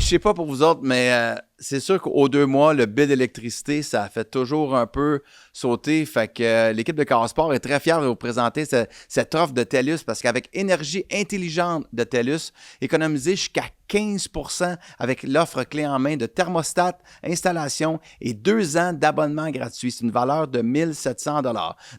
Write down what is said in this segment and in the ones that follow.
je sais pas pour vous autres, mais c'est sûr qu'aux 2 mois, le bill d'électricité, ça a fait toujours un peu sauter. Fait que l'équipe de Carsport est très fière de vous présenter cette offre de TELUS parce qu'avec énergie intelligente de TELUS, économisez jusqu'à 15% avec l'offre clé en main de thermostat, installation et 2 ans d'abonnement gratuit. C'est une valeur de 1 700 $.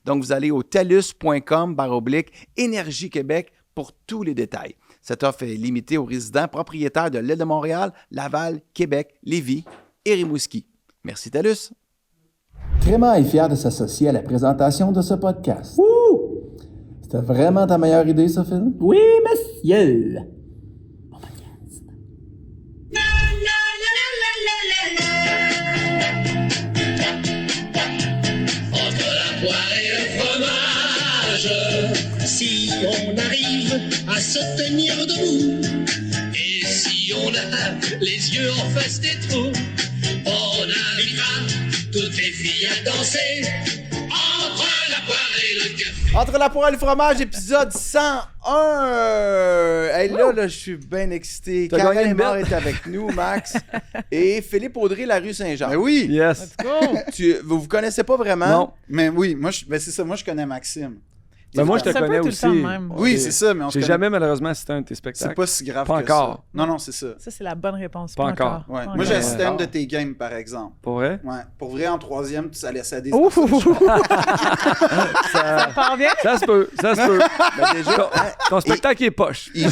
Donc, vous allez au telus.com/Énergie Québec pour tous les détails. Cette offre est limitée aux résidents propriétaires de l'île de Montréal, Laval, Québec, Lévis et Rimouski. Merci TELUS. Créma est fier de s'associer à la présentation de ce podcast. Wouh! C'était vraiment ta meilleure idée, ça, Phil? Oui, monsieur! Bon podcast. Entre la poire et le fromage, si on arrive à se tenir debout, et si on a les yeux en face des trous, on invitera toutes les filles à danser entre la poire et le café. Entre la poire et le fromage, épisode 101. Hey, là, je suis bien excité. T'as Karel gagné une Aymar belle. est avec nous, Max. Et Philippe Audrey, la rue Saint-Jean. Ben oui, Yes. Vous vous connaissez pas vraiment? Non. mais oui, c'est ça, moi je connais Maxime. Ben moi, je te Ça peut connais être tout le aussi. temps de même. Oui, c'est ça, mais on se J'ai connaît. jamais malheureusement assisté à un de tes C'est spectacles. pas si grave Pas que encore. ça. Non, c'est ça. Ça, c'est la bonne réponse. Pas encore. Ouais. Pas Moi, encore. j'ai assisté à une Ouais. de tes games, par exemple. Pour vrai? Ouais. Pour vrai, en 3e, ça laissait des... Ouf, ouf, ouf. Ça, Ça part bien? ça se peut, ça se peut. Ben, déjà, Ton spectacle est poche. il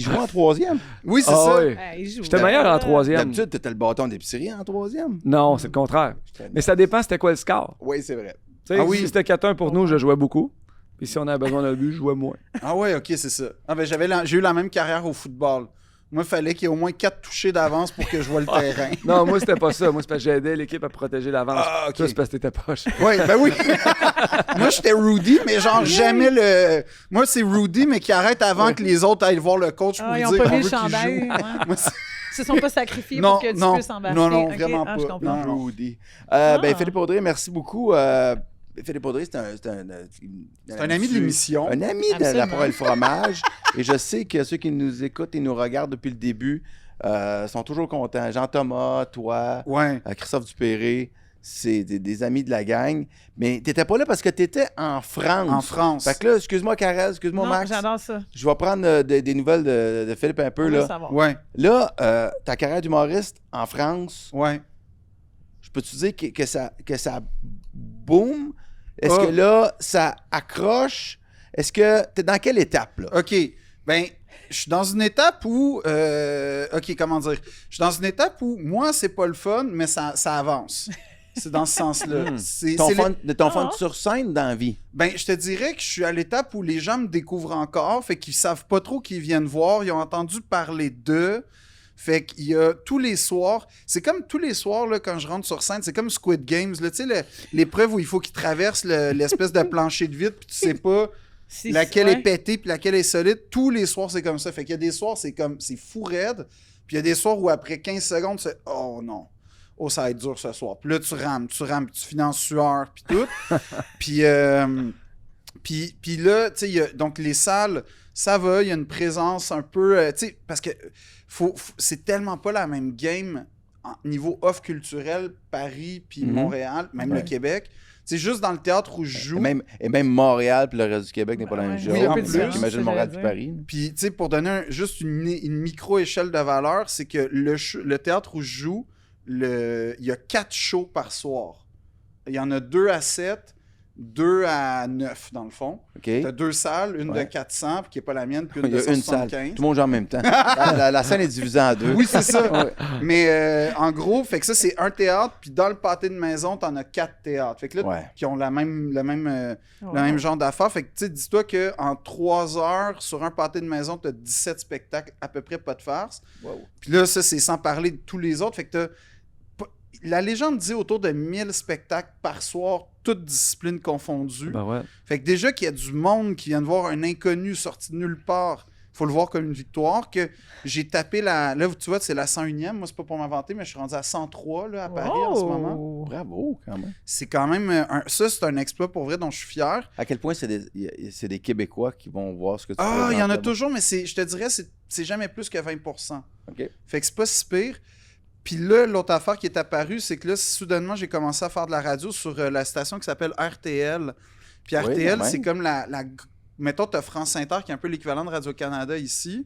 joue en 3e. Oui, c'est Ah ça. oui. Ouais, il joue. J'étais meilleur en 3e. D'habitude, t'étais le bâton d'épicerie en 3e. Non, c'est le contraire. Mais ça dépend c'était quoi le score. Oui, c'est vrai. Tu sais, Ah oui. si c'était 4-1 pour nous, je jouais beaucoup. Puis si on avait besoin d'un but, je jouais moins. Ah ouais, ok, c'est ça. Ah ben j'ai eu la même carrière au football. Moi, il fallait qu'il y ait au moins 4 touchés d'avance pour que je vois le terrain. Non, moi, c'était pas ça. Moi, c'est parce que j'aidais l'équipe à protéger l'avance. Ah, ok. Toi, c'est parce que t'étais poche. Oui, ben oui. Moi, j'étais Rudy, mais genre jamais le... Moi, c'est Rudy, mais qui arrête avant que les autres aillent voir le coach pour Ah, lui ils dire ont pas qu'on mis veut le qu'il chandail. joue. Ouais. Moi, c'est- Ils se sont pas sacrifiés Non, pour que tu non, puisses embarquer. non, non, Ok, vraiment ah, pas. je comprends. Non. Rudy. Ah. Ben, Philippe Audrey, merci beaucoup. Philippe Audrey, c'est un ami de l'émission. Un ami de la Absolument. poire et le fromage. Et je sais que ceux qui nous écoutent et nous regardent depuis le début sont toujours contents. Jean-Thomas, toi, Ouais. Christophe Dupéré, c'est des amis de la gang. Mais t'étais pas là parce que t'étais en France. En France. Fait que là, excuse-moi Karel, excuse-moi Non, Max. j'adore ça. Je vais prendre des nouvelles de Philippe un peu. On veut Là, savoir. Ouais, là ta carrière d'humoriste en France, ouais. je peux-tu dire que ça boom? Est-ce Ah. que là, ça accroche? Est-ce que t'es dans quelle étape, là? OK. Ben, je suis dans une étape où... OK, comment dire? Je suis dans une étape où, moi, c'est pas le fun, mais ça avance. C'est dans ce sens-là. C'est Ton le- fun, de ton Ah. fun sur scène dans la vie. Ben, je te dirais que je suis à l'étape où les gens me découvrent encore, fait qu'ils savent pas trop qu'ils viennent voir, ils ont entendu parler d'eux, fait qu'il y a tous les soirs, c'est comme tous les soirs là, quand je rentre sur scène, c'est comme Squid Games, là, tu sais, l'épreuve où il faut qu'ils traversent l'espèce de plancher de vitre, puis tu sais pas Si- laquelle ouais. est pétée puis laquelle est solide. Tous les soirs, c'est comme ça. Fait qu'il y a des soirs, c'est fou raide, puis il y a des soirs où après 15 secondes, c'est « Oh non! » Oh, ça va être dur ce soir. Puis là, tu rames, puis tu finis en sueur, puis tout. Puis là, tu sais, donc les salles, ça va, il y a une présence un peu... tu sais, parce que c'est tellement pas la même game niveau off culturel, Paris puis Montréal, même le Québec. C'est juste dans le théâtre où je joue. Et même Montréal puis le reste du Québec n'est pas la même Ouais, chose. oui, en un peu plus, différent, J'imagine ça, Montréal j'allais puis Paris. Puis, tu sais, pour donner juste une micro-échelle de valeur, c'est que le théâtre où je joue, il y a 4 shows par soir. Il y en a 2 à 7, 2 à 9, dans le fond. OK? T'as 2 salles, une Ouais. de 400, puis qui n'est pas la mienne, puis une Il de y a une salle. 175. Tout le monde joue en même temps. La scène est divisée en deux. Oui, c'est ça. Ouais. Mais en gros, fait que ça, c'est un théâtre, puis dans le pâté de maison, t'en as 4 théâtres. Fait que là, Ouais. qui ont le même Ouais. genre d'affaires. Fait que, tu sais, dis-toi qu'en 3 heures, sur un pâté de maison, t'as 17 spectacles, à peu près pas de farce. Wow. Puis là, ça, c'est sans parler de tous les autres. Fait que la légende dit autour de 1000 spectacles par soir, toutes disciplines confondues. Ben ouais. Fait que déjà qu'il y a du monde qui vient de voir un inconnu sorti de nulle part faut le voir comme une victoire, que j'ai tapé la... Là, tu vois, c'est la 101e. Moi, c'est pas pour m'inventer, mais je suis rendu à 103 là, à Paris en ce moment. Oh! Bravo, quand même. C'est quand même... Ça, c'est un exploit pour vrai dont je suis fier. À quel point c'est des Québécois qui vont voir ce que tu Ah, il y en a présentes toujours, mais je te dirais, c'est jamais plus que 20%. OK. Fait que c'est pas si pire. Puis là, l'autre affaire qui est apparue, c'est que là, soudainement, j'ai commencé à faire de la radio sur la station qui s'appelle RTL. Puis Oui, RTL, quand même. c'est comme mettons, t'as France Inter, qui est un peu l'équivalent de Radio-Canada ici,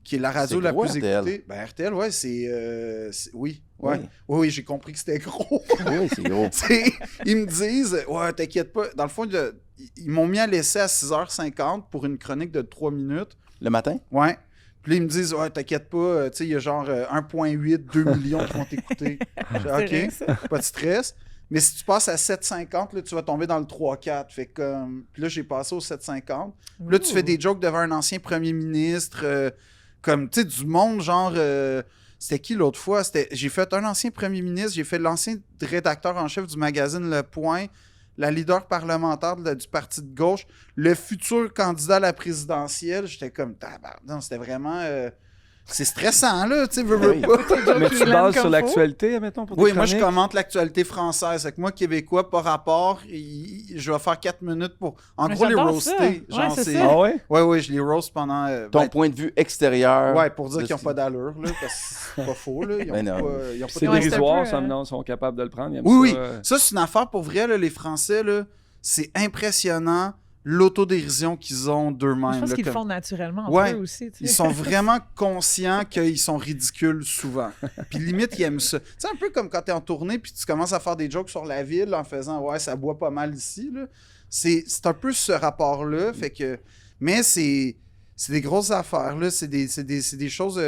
qui est la radio C'est la gros, plus RTL. écoutée. Ben, RTL, ouais, oui. Ouais. Oui. Oui, j'ai compris que c'était gros. Oui, c'est gros. Ils me disent, ouais, t'inquiète pas. Dans le fond, ils m'ont mis à l'essai à 6h50 pour une chronique de 3 minutes. Le matin? Ouais. Puis là, ils me disent, ouais, t'inquiète pas, tu sais, il y a genre 1,8, 2 millions qui vont t'écouter. C'est rien, OK, ça. pas de stress. Mais si tu passes à 7,50, là, tu vas tomber dans le 3-4. Fait comme. Puis là, j'ai passé au 7,50. Puis là, tu fais des jokes devant un ancien premier ministre, comme, tu sais, du monde, genre. C'était qui l'autre fois? J'ai fait un ancien premier ministre, j'ai fait l'ancien rédacteur en chef du magazine Le Point, la leader parlementaire du parti de gauche, le futur candidat à la présidentielle. J'étais comme, non, c'était vraiment... c'est stressant, là, tu sais, veux Oui. pas. Mais tu te bases sur l'actualité, mettons, pour tes Oui, moi, je chroniques? commente l'actualité française. Fait que moi, Québécois, par rapport, je vais faire 4 minutes pour... En Mais gros, les j'adore roaster. ça. Ouais, Genre, c'est c'est... ça. Ah ouais? Ouais, je les roast pendant... Ton point de vue extérieur. Ouais, pour dire de qu'ils n'ont ce- pas d'allure, là, parce que c'est pas faux, là. Ils ont Mais non. pas, ils ont pas C'est de- Ouais, c'est dérisoire, un peu, ça, non, ils sont capables de le prendre. ils aiment Oui, ça, oui. Ça, c'est une affaire pour vrai, là, les Français, là. C'est impressionnant l'autodérision qu'ils ont d'eux-mêmes. Je pense là, qu'ils le comme- font naturellement Ouais. entre eux aussi. tu sais. Ils sont vraiment conscients qu'ils sont ridicules souvent. Puis limite, ils aiment ça. C'est un peu comme quand t'es en tournée puis tu commences à faire des jokes sur la ville en faisant « Ouais, ça boit pas mal ici. » là. C'est un peu ce rapport-là. Fait que... Mais c'est des grosses affaires. Là. C'est des choses...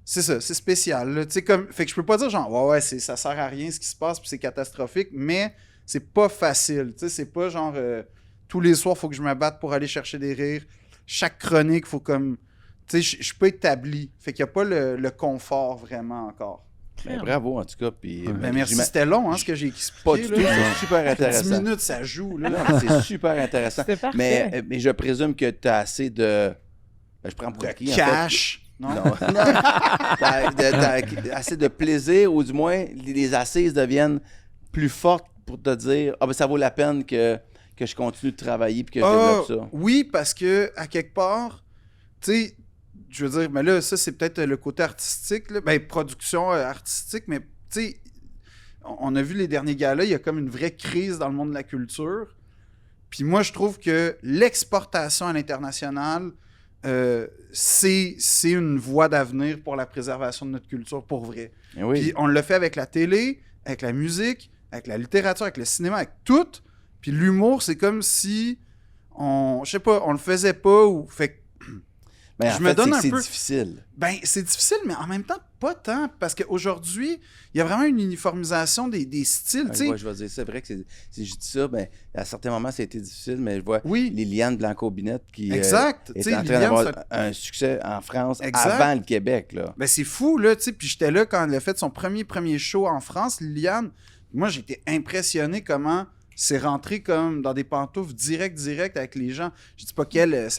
C'est ça, c'est spécial. Là. Tu sais, comme... Fait que je peux pas dire genre « Ouais, ça sert à rien ce qui se passe puis c'est catastrophique. » Mais c'est pas facile. Tu sais, c'est pas genre... tous les soirs, il faut que je me batte pour aller chercher des rires. Chaque chronique, faut comme... Tu sais, je suis pas établi. Fait qu'il n'y a pas le confort vraiment encore. Ben, bravo, en tout cas. Puis, Ben merci, c'était long, hein, ce que j'ai expliqué. Pas du tout, là. c'est super 10 intéressant. minutes, ça joue. Là. Non, c'est super intéressant. C'était parfait. Mais je présume que tu as assez de. Ben, je prends pour acquis. en fait. Cash. Non? Non. T'as assez de plaisir, ou du moins, les assises deviennent plus fortes pour te dire ah ben ça vaut la peine que je continue de travailler puis que je développe ça. Oui, parce que, à quelque part, tu sais, je veux dire, mais là, ça, c'est peut-être le côté artistique, là. Ben, production artistique, mais tu sais, on a vu les derniers galas, il y a comme une vraie crise dans le monde de la culture. Puis moi, je trouve que l'exportation à l'international, c'est une voie d'avenir pour la préservation de notre culture, pour vrai. Eh oui. Puis on le fait avec la télé, avec la musique, avec la littérature, avec le cinéma, avec tout. Puis l'humour, c'est comme si je sais pas, on le faisait pas ou fait que Mais en je me fait, donne un c'est peu- difficile. ben, c'est difficile, mais en même temps, pas tant. Parce qu'aujourd'hui, il y a vraiment une uniformisation des styles. tu sais. Ouais, je vais dire, c'est vrai que si je dis ça, ben, à certains moments, ça a été difficile, mais je vois Oui. Liliane Blanco-Binette qui Exact. Tu est sais, en train Liliane, d'avoir c'est un succès en France Exact. avant le Québec. Là. Ben, c'est fou, là, tu sais. Puis j'étais là quand elle a fait son premier show en France, Liliane. Moi, j'étais impressionné comment c'est rentré comme dans des pantoufles direct avec les gens. Je dis pas qu'elle,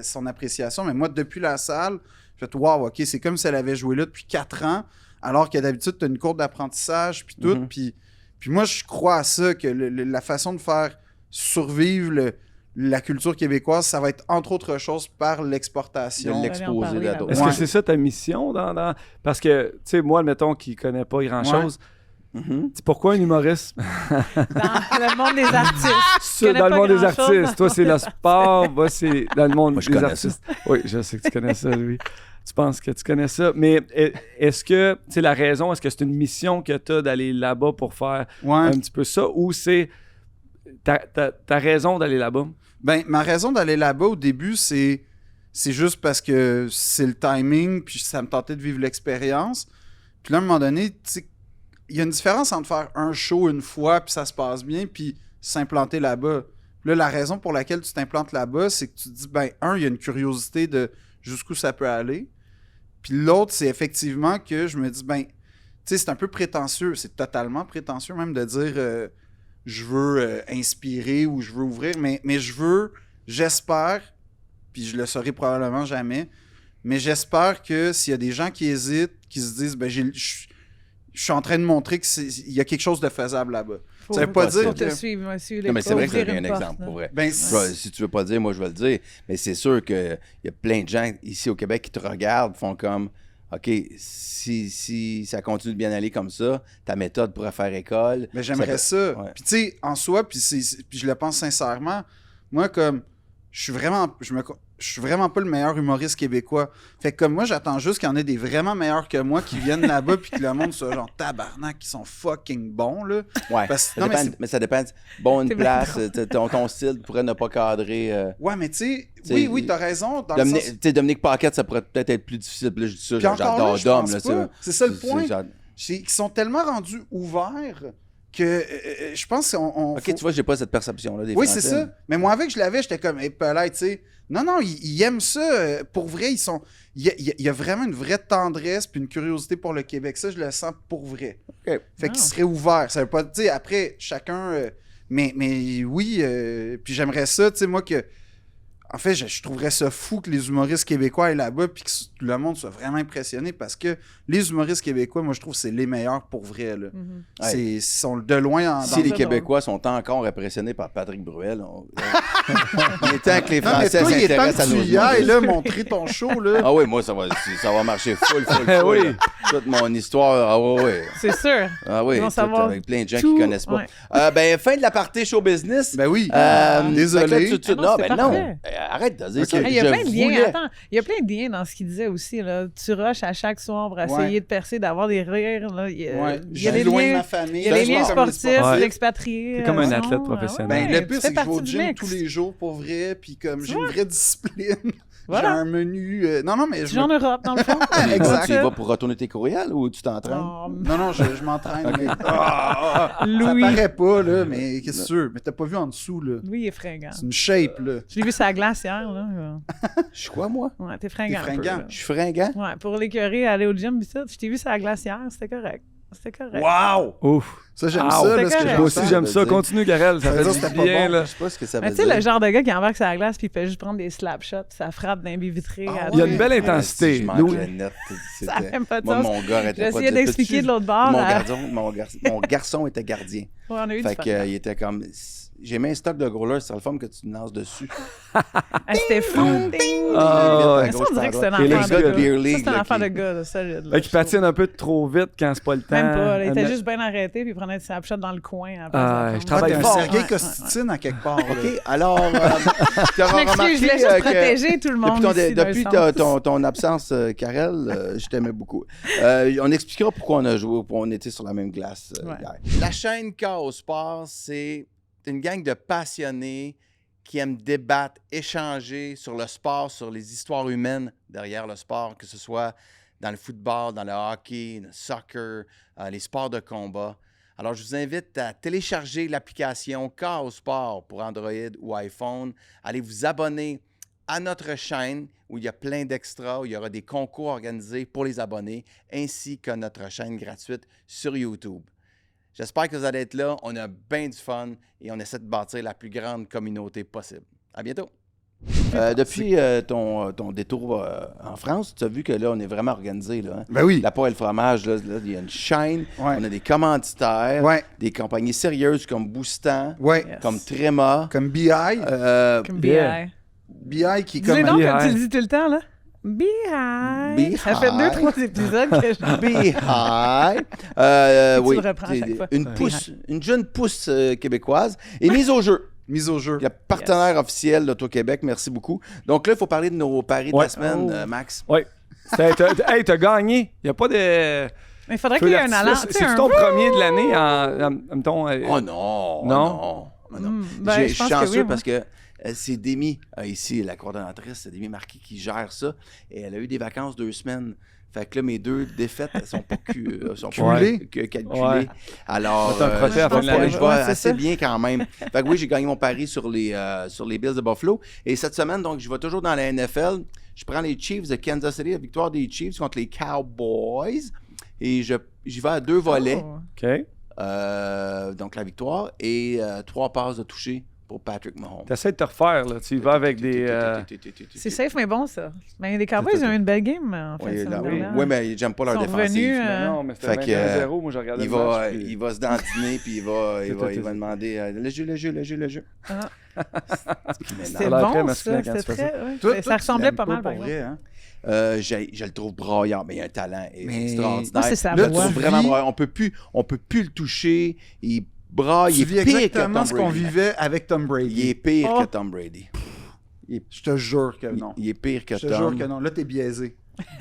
son appréciation, mais moi, depuis la salle, j'ai fait « Wow, OK, c'est comme si elle avait joué là depuis 4 ans, alors que d'habitude, tu as une courbe d'apprentissage, puis tout. Mhm. Puis moi, je crois à ça, que la façon de faire survivre la culture québécoise, ça va être, entre autres choses, par De l'exportation. l'exposer parler à là-bas. d'autres. Est-ce Ouais. que c'est ça ta mission dans... Parce que, tu sais, moi, admettons, qui connaît pas grand-chose, Mhm. c'est pourquoi un humoriste? Dans le monde des artistes. Ça, connais dans le pas monde des grand-chose. artistes. Toi, c'est le sport. Moi, c'est dans le monde Moi, je des connais artistes. Oui, je sais que tu connais ça, Louis. Tu penses que tu connais ça. Mais est-ce que, tu sais, la raison, est-ce que c'est une mission que tu as d'aller là-bas pour faire Ouais. un petit peu ça, ou c'est ta raison d'aller là-bas? Ben, ma raison d'aller là-bas au début, c'est juste parce que c'est le timing, puis ça me tentait de vivre l'expérience. Puis là, à un moment donné, tu sais, il y a une différence entre faire un show une fois, puis ça se passe bien, puis s'implanter là-bas. Puis là, la raison pour laquelle tu t'implantes là-bas, c'est que tu te dis, ben, il y a une curiosité de jusqu'où ça peut aller. Puis l'autre, c'est effectivement que je me dis, ben, tu sais, c'est un peu prétentieux, c'est totalement prétentieux même de dire je veux inspirer ou je veux ouvrir, mais j'espère puis je le saurai probablement jamais. Mais j'espère que s'il y a des gens qui hésitent, qui se disent, ben, je suis en train de montrer qu'il y a quelque chose de faisable là-bas. Faut- Ça veut pas dire Faut te que... suivre, monsieur. Non, mais c'est vrai que ouvrir c'est un une porte, exemple, là. pour vrai. Ben, Si tu veux pas le dire, moi, je vais le dire. Mais c'est sûr qu'il y a plein de gens ici au Québec qui te regardent, font comme, OK, si ça continue de bien aller comme ça, ta méthode pourrait faire école. Mais j'aimerais ça. Ouais. Puis tu sais, en soi, puis je le pense sincèrement, moi, comme, je suis vraiment pas le meilleur humoriste québécois. Fait que comme moi, j'attends juste qu'il y en ait des vraiment meilleurs que moi qui viennent là-bas puis que le monde soit genre tabarnak, qui sont fucking bons, là. Ouais. Parce que- Ça non, mais dépend, mais ça dépend. Bon, une C'est place, ton style pourrait ne pas cadrer. Ouais, mais tu sais, T'sais, oui, t'as raison. Dans le Dominique, sens... tu sais, Dominique Paquette, ça pourrait peut-être être plus difficile. Puis là, je dis ça, Puis encore là, j'adore je Dom. pense Là, pas. C'est ça le point. genre- Ils sont tellement rendus ouverts que je pense qu'on... OK, tu vois, j'ai pas cette perception-là des Oui, Français. c'est ça. Mais moi, avec, je l'avais, j'étais comme, hey, tu sais. Non, ils aiment ça. Pour vrai, ils sont. Il y a vraiment une vraie tendresse puis une curiosité pour le Québec. Ça, je le sens pour vrai. OK. Fait qu'ils seraient ouverts. Ça veut pas. Tu sais, après, chacun. Mais oui, puis j'aimerais ça, tu sais, moi, que. En fait, je trouverais ça fou que les humoristes québécois aillent là-bas puis que le monde soit vraiment impressionné parce que les humoristes québécois, moi, je trouve que c'est les meilleurs pour vrai. Là. Ils sont de loin en Si les ça, Québécois sont encore impressionnés par Patrick Bruel, il est temps que les Non, mais Français toi, il est temps s'intéressent à que nos tu y ailles, humoristes. là, montrer ton show, là. Ah oui, moi, ça va marcher full. Oui. là. Toute mon histoire, ah oui. C'est sûr. Ah oui, Ils vont tout, savoir avec plein de gens tout, qui connaissent pas. ouais. Ben, fin de la partie show business. Ben oui. Désolé. Désolé. Ah non, c'était non. parfait. Arrête de dire Ok. ça. Il y a Je plein de liens. voulais- Attends, il y a plein de liens dans ce qu'il disait aussi. Là. Tu rushes à chaque soir pour essayer Ouais. de percer, d'avoir des rires. Là. Il y a, Ouais. il y Je a suis des loin de liens, ma famille. il y a des Je liens suis comme les sportifs, Ouais. l'expatrié. C'est comme un sinon, athlète professionnel. Ben, ouais, le pire, tu fais c'est que je vais au partie du gym mix. tous les jours pour vrai, puis comme j'ai vois? une vraie discipline. Voilà. J'ai un menu. Non, mais Tu je. joues en Europe, dans le fond. Exact. Tu y vas pour retourner tes courriels ou tu t'entraînes? Oh, Non, je m'entraîne. mais- Ça Louis. paraît pas, là, mais qu'est-ce que tu veux? Mais t'as pas vu en dessous, là. Louis est fringant. C'est une shape, là. Je l'ai vu sur la glace hier. Là. Je suis quoi, moi? Ouais, t'es fringant. T'es un peu, fringant. là. Je suis fringant? Ouais, pour l'écœurer, aller au gym, pis ça, je t'ai vu sur la glace hier, c'était correct. C'était correct. Wow! Ouf. Ça, j'aime Ah, ça, c'est là, ce que correct. Moi aussi, j'entends. j'aime ça. veut dire. Continue, Garel. Ça Ça veut fait dire du que c'était pas bien, bon. là. Je sais pas ce que ça veut Mais tu sais, dire. le genre de gars qui embarque sur la glace puis il fait juste prendre des slap shots, ça frappe dans les baies vitrées. Ah Il y a une ouais. belle Si intensité. je Nous- manquais net, Ça c'était- n'a même pas de Moi, sens. mon gars arrêtait J'ai pas essayé de dire, d'expliquer peux-tu- de l'autre bord. Mon garçon était gardien. Ouais, on a eu du Fait fun. qu'il était comme... J'ai mis un stock de growlers, c'est le fun que tu lances dessus. Ah, c'était fou. Ding. Ah, ouais. Mais ça, on dirait que c'est un Et les affaire gars de de gars. Beer Ça, League, c'est un là, affaire qui- de gars, là, solide. Là, qui patine un peu trop vite quand c'est pas le temps. Même pas. là, il était Mais- juste bien arrêté puis il prenait des snapshots dans le coin. À la place Ah, de la je prendre. travaille T'es un fort. Sergei Ouais, Costitine à quelque part, là. OK, alors, tu auras Je m'excuse, remarqué je voulais juste protéger tout le monde ici, d'un depuis sens. ton absence, Karel, je t'aimais beaucoup. On expliquera pourquoi on a joué, pourquoi on était sur la même glace Ouais. hier. La chaîne Chaos Sport, c'est une gang de passionnés qui aiment débattre, échanger sur le sport, sur les histoires humaines derrière le sport, que ce soit dans le football, dans le hockey, le soccer, les sports de combat. Alors, je vous invite à télécharger l'application Chaos Sport pour Android ou iPhone. Allez vous abonner à notre chaîne où il y a plein d'extras, où il y aura des concours organisés pour les abonnés, ainsi que notre chaîne gratuite sur YouTube. J'espère que vous allez être là. On a bien du fun et on essaie de bâtir la plus grande communauté possible. À bientôt. Depuis ton détour en France, tu as vu que là, on est vraiment organisé. Là, hein? Ben oui. La poêle et le fromage, là, il y a une chaîne, Ouais. on a des commanditaires, Ouais. des compagnies sérieuses comme Boostan, Ouais. Yes. comme Tréma. Comme BI. Comme Yeah. BI. BI qui est Dis-le comme... donc BI. comme tu le dis tout le temps, là. BI. BI. Ça fait 2-3 épisodes que je... Beehive. Oui, le reprends à chaque fois. une jeune pousse québécoise et mise au jeu. Mise au jeu. Le partenaire officiel d'Auto-Québec, merci beaucoup. Donc là, il faut parler de nos paris de Ouais. la semaine, Oh. Max. Oui. Hey, t'as gagné. Il n'y a pas de. Mais il faudrait feu qu'il y ait un d'artifice. allant. tu sais, C'est un- ton premier de l'année mettons, Oh non! Non? Oh non. Ben, Je je suis pense que chanceux oui, moi. parce que c'est Demi, ici, la coordonnatrice, c'est Demi Marquis qui gère ça. Et elle a eu des vacances 2 semaines. Fait que là, mes 2 défaites, elles sont pas sont Cumulées? pas calculées. Ouais. Alors, Va t'en profiter à la fin de l'année. je Ouais, vais c'est assez ça. bien quand même. Fait que oui, j'ai gagné mon pari sur les Bills de Buffalo. Et cette semaine, donc, je vais toujours dans la NFL. Je prends les Chiefs de Kansas City, la victoire des Chiefs contre les Cowboys. Et j'y vais à 2 volets. Oh. OK. Donc, la victoire et 3 passes de toucher pour Patrick Mahomes. T'essaies de te refaire, là. Tu y vas avec des... C'est safe, mais bon, ça. Mais les Cowboys, ils ont eu une belle game, en fait. Oui, semaine là, dernière. oui, mais j'aime pas leur Ils sont défensive. revenus, Mais non, mais Fait c'était que, 21-0. Moi, j'ai regardé Il le va, match. puis- il va se dandiner, puis il va C'est- demander le jeu. Ah. Ce qui m'énerve. C'était l'air très bon, masculin ça. quand tu C'était fais très... ouais. Toi, Ça tu ressemblait l'aimes pas mal, par pour exemple. vrai, hein? Je le trouve braillant, mais il a un talent Mais- extraordinaire. Moi, c'est sa Là, voix. tu vraiment braillant. On peut plus le toucher. Il braille. Tu Il vis est pire que exactement Tom ce qu'on Brady. vivait avec Tom Brady. Il est pire Oh. que Tom Brady. Je te jure que non. Il est pire que Je te Tom. jure que non. Là, t'es biaisé.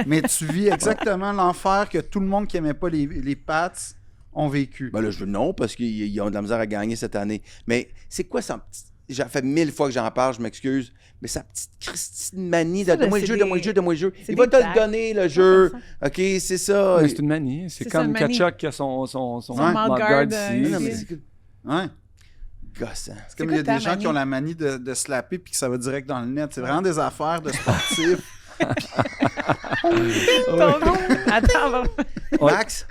Mais tu vis exactement l'enfer que tout le monde qui aimait pas les Pats ont vécu. Ben là, non, parce qu'ils ont de la misère à gagner cette année. Mais c'est quoi ça? J'ai fait 1000 fois que j'en parle, je m'excuse. Mais sa petite Christine manie de Ça, là, donne-moi le c'est jeu, des- donne-moi le jeu, donne-moi le jeu. c'est Il va des te le tags. donner, le jeu. 100%. OK, c'est ça. Mais c'est une manie. C'est C'est ça, comme une manie. Kachuk qui a son mouth guard, ici. Non, mais ici. c'est Ouais. gossant. C'est comme quoi il y a ta des gens qui manie? ont la manie de slapper puis que ça va direct dans le net. C'est vraiment des affaires de sportifs. Attends, Max,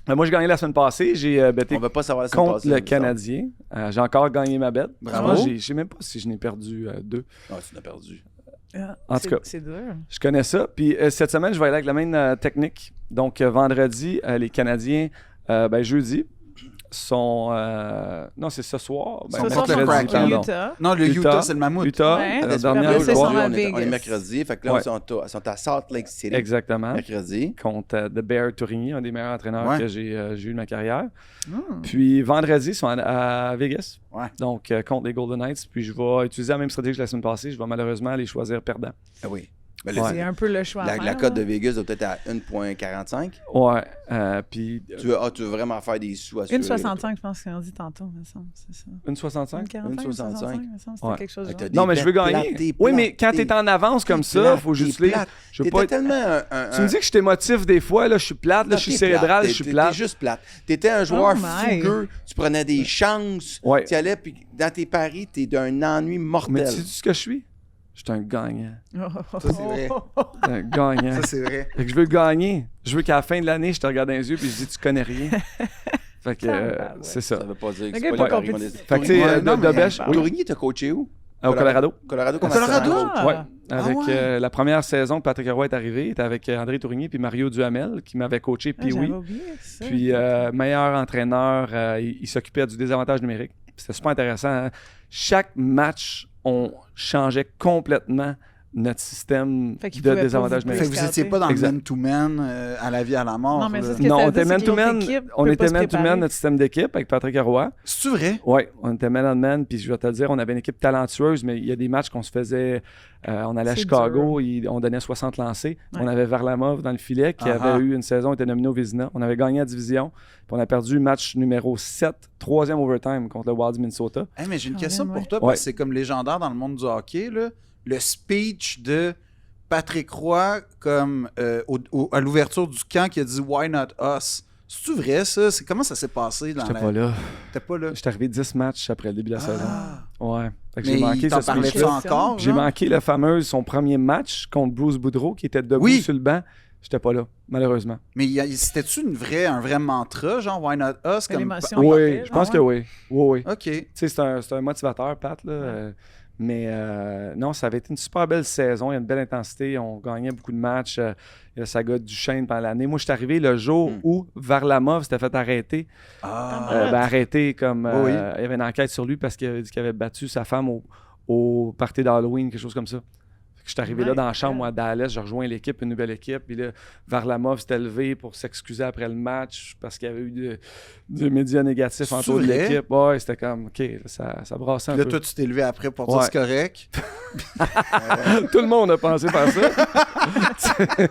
Moi, j'ai gagné la semaine passée. J'ai betté on va pas savoir la semaine contre passée, le ça. Canadien. J'ai encore gagné ma bête. Bravo. Je sais même pas si je n'ai perdu 2. Ah, tu l'as perdu. En tout cas. C'est dur. Je connais ça. Puis cette semaine, je vais aller avec la même technique. Donc, vendredi, les Canadiens, jeudi, sont... non, c'est ce soir. Ce soir, mercredi, sont contre le pardon. Utah. Non, le Utah. Utah, c'est le mammouth. Utah, Ouais. la Après dernière ça, ils sont victoire. à on est Vegas. mercredi. Fait que là, Ouais. ils sont à Salt Lake City. Exactement. Mercredi. Contre The Bear Tourigny, un des meilleurs entraîneurs Ouais. que j'ai eu de ma carrière. Hmm. Puis vendredi, ils sont à Vegas. Ouais. Donc, contre les Golden Knights. Puis je vais utiliser la même stratégie que la semaine passée. Je vais malheureusement les choisir perdants. Ah oui. Mais là, Ouais. C'est un peu le choix. à la faire, cote de là. Vegas doit peut-être à 1,45. Ouais. Puis Tu veux vraiment faire des sous assurés. 1,65, je pense qu'on dit tantôt, me semble. C'est ça. 1,65. 1,45, 1,65. me semble. C'était Ouais. quelque chose de T'as genre. des Non, mais je veux bêtes gagner. plates, t'es Oui, mais plate, quand t'es t'es- en avance comme t'es ça, plate, faut juste t'es les. plate. Je veux T'étais pas être- tellement Tu me dis que je t'émotive des fois, là, je suis plate, là, je suis cérébral, je suis plate. T'es juste plate. T'étais un joueur Oh my. fougueux, tu prenais des chances, Ouais. tu allais, puis dans tes paris, t'es d'un ennui Mais mortel. tu sais ce que je suis? Je suis un gagnant. Ça, c'est vrai. Un gagnant. Ça, c'est vrai. Fait que je veux gagner. Je veux qu'à la fin de l'année, je te regarde dans les yeux puis je dis tu connais rien. Fait que c'est ça. Ça veut pas dire que Le c'est gars pas est pas les paris compétitif. Fait que tu sais, Ouais, non, mais- Dobèche, oui, Tourigny, t'as coaché où? au Colorado. Colorado, Au Colorado? Ah. Ouais. Avec Ah ouais? la première saison que Patrick Roy est arrivé, il était avec André Tourigny puis Mario Duhamel qui m'avait coaché Ah, puis j'avais oui. oublié ça. Puis meilleur entraîneur, il s'occupait du désavantage numérique. C'était super intéressant. Hein? Chaque match, on changeait complètement notre système Fait qu'il de pouvait pas désavantage vous Fait numérique. que vous étiez pas dans le Exact. man-to-man à la vie à la mort. Non, mais là. c'est ce que Non, ça on veut était dire, c'est que man-to-man. l'autre équipe On peut était pas se man-to-man, préparer. notre système d'équipe avec Patrick Roy. C'est-tu vrai? Oui, on était man-on-man, puis je vais te le dire, on avait une équipe talentueuse, mais il y a des matchs qu'on se faisait. On allait à C'est Chicago, on donnait 60 lancés. Ouais. On avait Varlamov dans le filet, qui Ah-ha. avait eu une saison, était nominé au Vézina. On avait gagné la division, puis on a perdu le match numéro 7, troisième overtime contre le Wild du Minnesota. Hey, mais j'ai une Ah, question ouais. pour toi, Ouais. parce que c'est comme légendaire dans le monde du hockey. Là. Le speech de Patrick Roy comme, à l'ouverture du camp qui a dit « Why not us ». C'est-tu vrai, ça? Comment ça s'est passé? Dans J'étais pas là. T'étais pas là? J'étais arrivé 10 matchs après le début de la saison. Ah. Ouais. Fait que Mais j'ai manqué il t'en ce parlait speech-là. encore? J'ai genre? manqué son premier match contre Bruce Boudreau, qui était debout Oui. sur le banc. J'étais pas là, malheureusement. Mais c'était-tu un vrai mantra, genre « Why not us » Mais comme... l'émotion. Oui, je pense Ah que ouais? oui. Oui. OK. Tu sais, c'est un motivateur, Pat, là. Mais non, ça avait été une super belle saison. Il y a une belle intensité. On gagnait beaucoup de matchs. Il y a la saga Duchesne pendant l'année. Moi, je suis arrivé le jour où Varlamov s'était fait arrêter. Ah. Arrêté comme... Oui. il y avait une enquête sur lui parce qu'il avait dit qu'il avait battu sa femme au party d'Halloween, quelque chose comme ça. Je suis arrivé là dans la chambre, moi, à Dallas, je rejoins l'équipe, une nouvelle équipe. Puis là, Varlamov s'était levé pour s'excuser après le match parce qu'il y avait eu des médias négatifs C'est autour de vrai? l'équipe. Ouais, c'était comme, OK, ça brassait un Puis là, peu. toi, tu t'es levé après pour dire Ouais. c'est correct. Tout le monde a pensé par ça.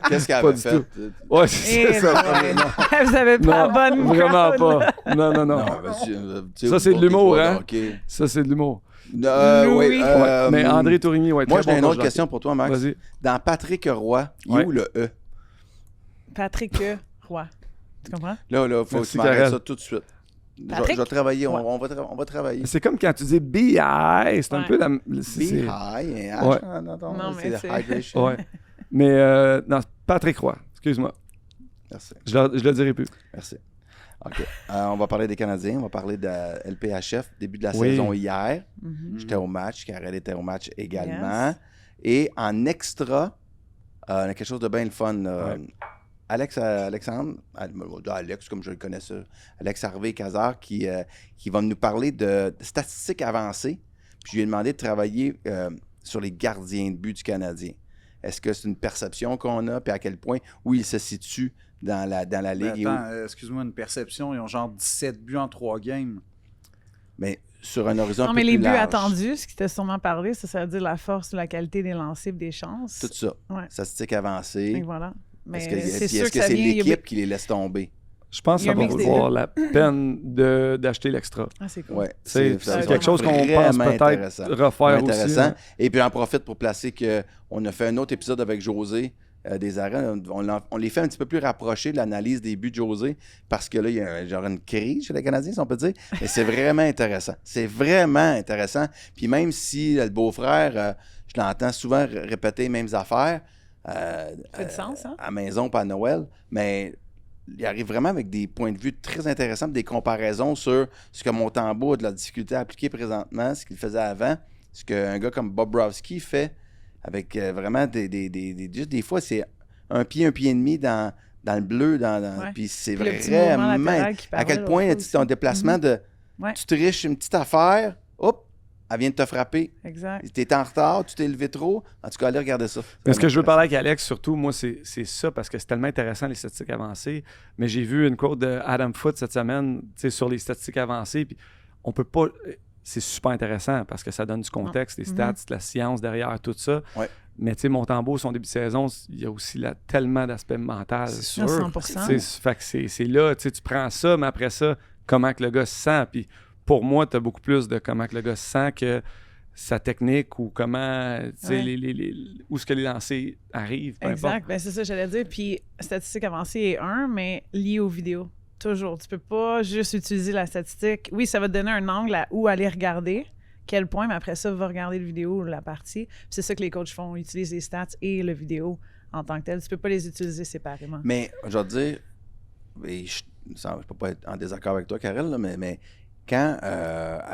Qu'est-ce qu'elle Pas avait du fait? tout. Ouais, c'est Eh ça. boy. Vous avez pas Non, la bonne vraiment crowd. pas. Non. Non, vas-y, tu sais, Ça, c'est de pour l'humour, tes hein? joueurs de hockey. Ça, c'est de l'humour. Louis. Ouais. Mais André Tourigny, ouais, Moi, très j'ai bon une autre coach question pour toi, de hockey. Max. Vas-y. Dans Patrick Roy, il est Ouais. où le E? Patrick Roy. Tu comprends? Là, faut que Merci, tu m'arrêtes Karel. ça tout de suite. Patrick? Je vais travailler, Ouais. on va travailler. C'est comme quand tu dis BI, c'est un Ouais. peu la. Be c'est- high and Ouais. Non, mais c'est c'est- hydration. Ouais. Mais non, Patrick Roy, excuse-moi. Merci. Je le dirai plus. Merci. OK. On va parler des Canadiens. On va parler de LPHF, début de la Oui. saison hier. Mhm. J'étais au match. Karel était au match également. Et en extra, on a quelque chose de bien le fun. Là. Ouais. Alexandre, Alex, comme je le connais ça, Alex Harvey-Cazard, qui va nous parler de statistiques avancées. Puis je lui ai demandé de travailler sur les gardiens de but du Canadien. Est-ce que c'est une perception qu'on a, puis à quel point, où il se situe dans la Mais ligue? attends, excuse-moi, une perception, ils ont genre 17 buts en 3 games. Mais sur un horizon Non, un mais peu les plus buts large. attendus, ce qui t'a sûrement parlé, ça veut dire la force ou la qualité des lancers et des chances. Tout ça. Ouais. Statistiques avancées. Donc, voilà. Mais Est-ce que c'est sûr est-ce que ça c'est vient... il y a- l'équipe qui les laisse tomber? Je pense Il que y a ça un va mix des valoir la peine d'acheter l'extra. Ah, c'est cool. Ouais, C'est ça va quelque chose qu'on pense vraiment peut-être intéressant. refaire aussi. Intéressant. Hein. Et puis, j'en profite pour placer qu'on a fait un autre épisode avec José des arènes. On les fait un petit peu plus rapprochés de l'analyse des buts de José parce que là, il y a genre une crise chez les Canadiens, si on peut dire. Mais c'est vraiment intéressant. C'est vraiment intéressant. Puis même si le beau-frère, je l'entends souvent répéter les mêmes affaires. Ça fait du sens, hein? À la maison, pas à Noël. Mais il arrive vraiment avec des points de vue très intéressants, des comparaisons sur ce que Montembeault a de la difficulté à appliquer présentement, ce qu'il faisait avant, ce qu'un gars comme Bobrovsky fait, avec vraiment juste des fois, c'est un pied et demi dans le bleu, Ouais. puis c'est Puis le petit mouvement vraiment... latéral qui À quel parlait point l'autre fois ton aussi. déplacement de... Ouais. Tu triches une petite affaire, hop, elle vient de te frapper. Exact. Tu étais en retard, tu t'es levé trop. En tout cas, allez regarder ça. Mais ce que je veux parler avec Alex, surtout, moi, c'est ça, parce que c'est tellement intéressant, les statistiques avancées. Mais j'ai vu une quote de Adam Foote cette semaine, sur les statistiques avancées, puis on peut pas... C'est super intéressant, parce que ça donne du contexte, des stats, de la science derrière, tout ça. Ouais. Mais tu sais, Montembeault, son début de saison, il y a aussi tellement d'aspects mentaux. C'est À sûr. 100%. Fait que c'est là, tu sais, tu prends ça, mais après ça, comment que le gars se sent. Puis pour moi, tu as beaucoup plus de comment que le gars se sent que sa technique ou comment, tu sais, Ouais. où est-ce que les lancers arrivent, peu Exact. importe. Ben, c'est ça, j'allais dire. Puis, statistique avancée est mais lié aux vidéos. Toujours. Tu peux pas juste utiliser la statistique. Oui, ça va te donner un angle à où aller regarder, quel point, mais après ça, va regarder le vidéo, la partie. Puis c'est ça que les coachs font, ils utilisent les stats et le vidéo en tant que tel. Tu peux pas les utiliser séparément. Mais je vais te dire, et je ne peux pas être en désaccord avec toi, Karel, là, mais quand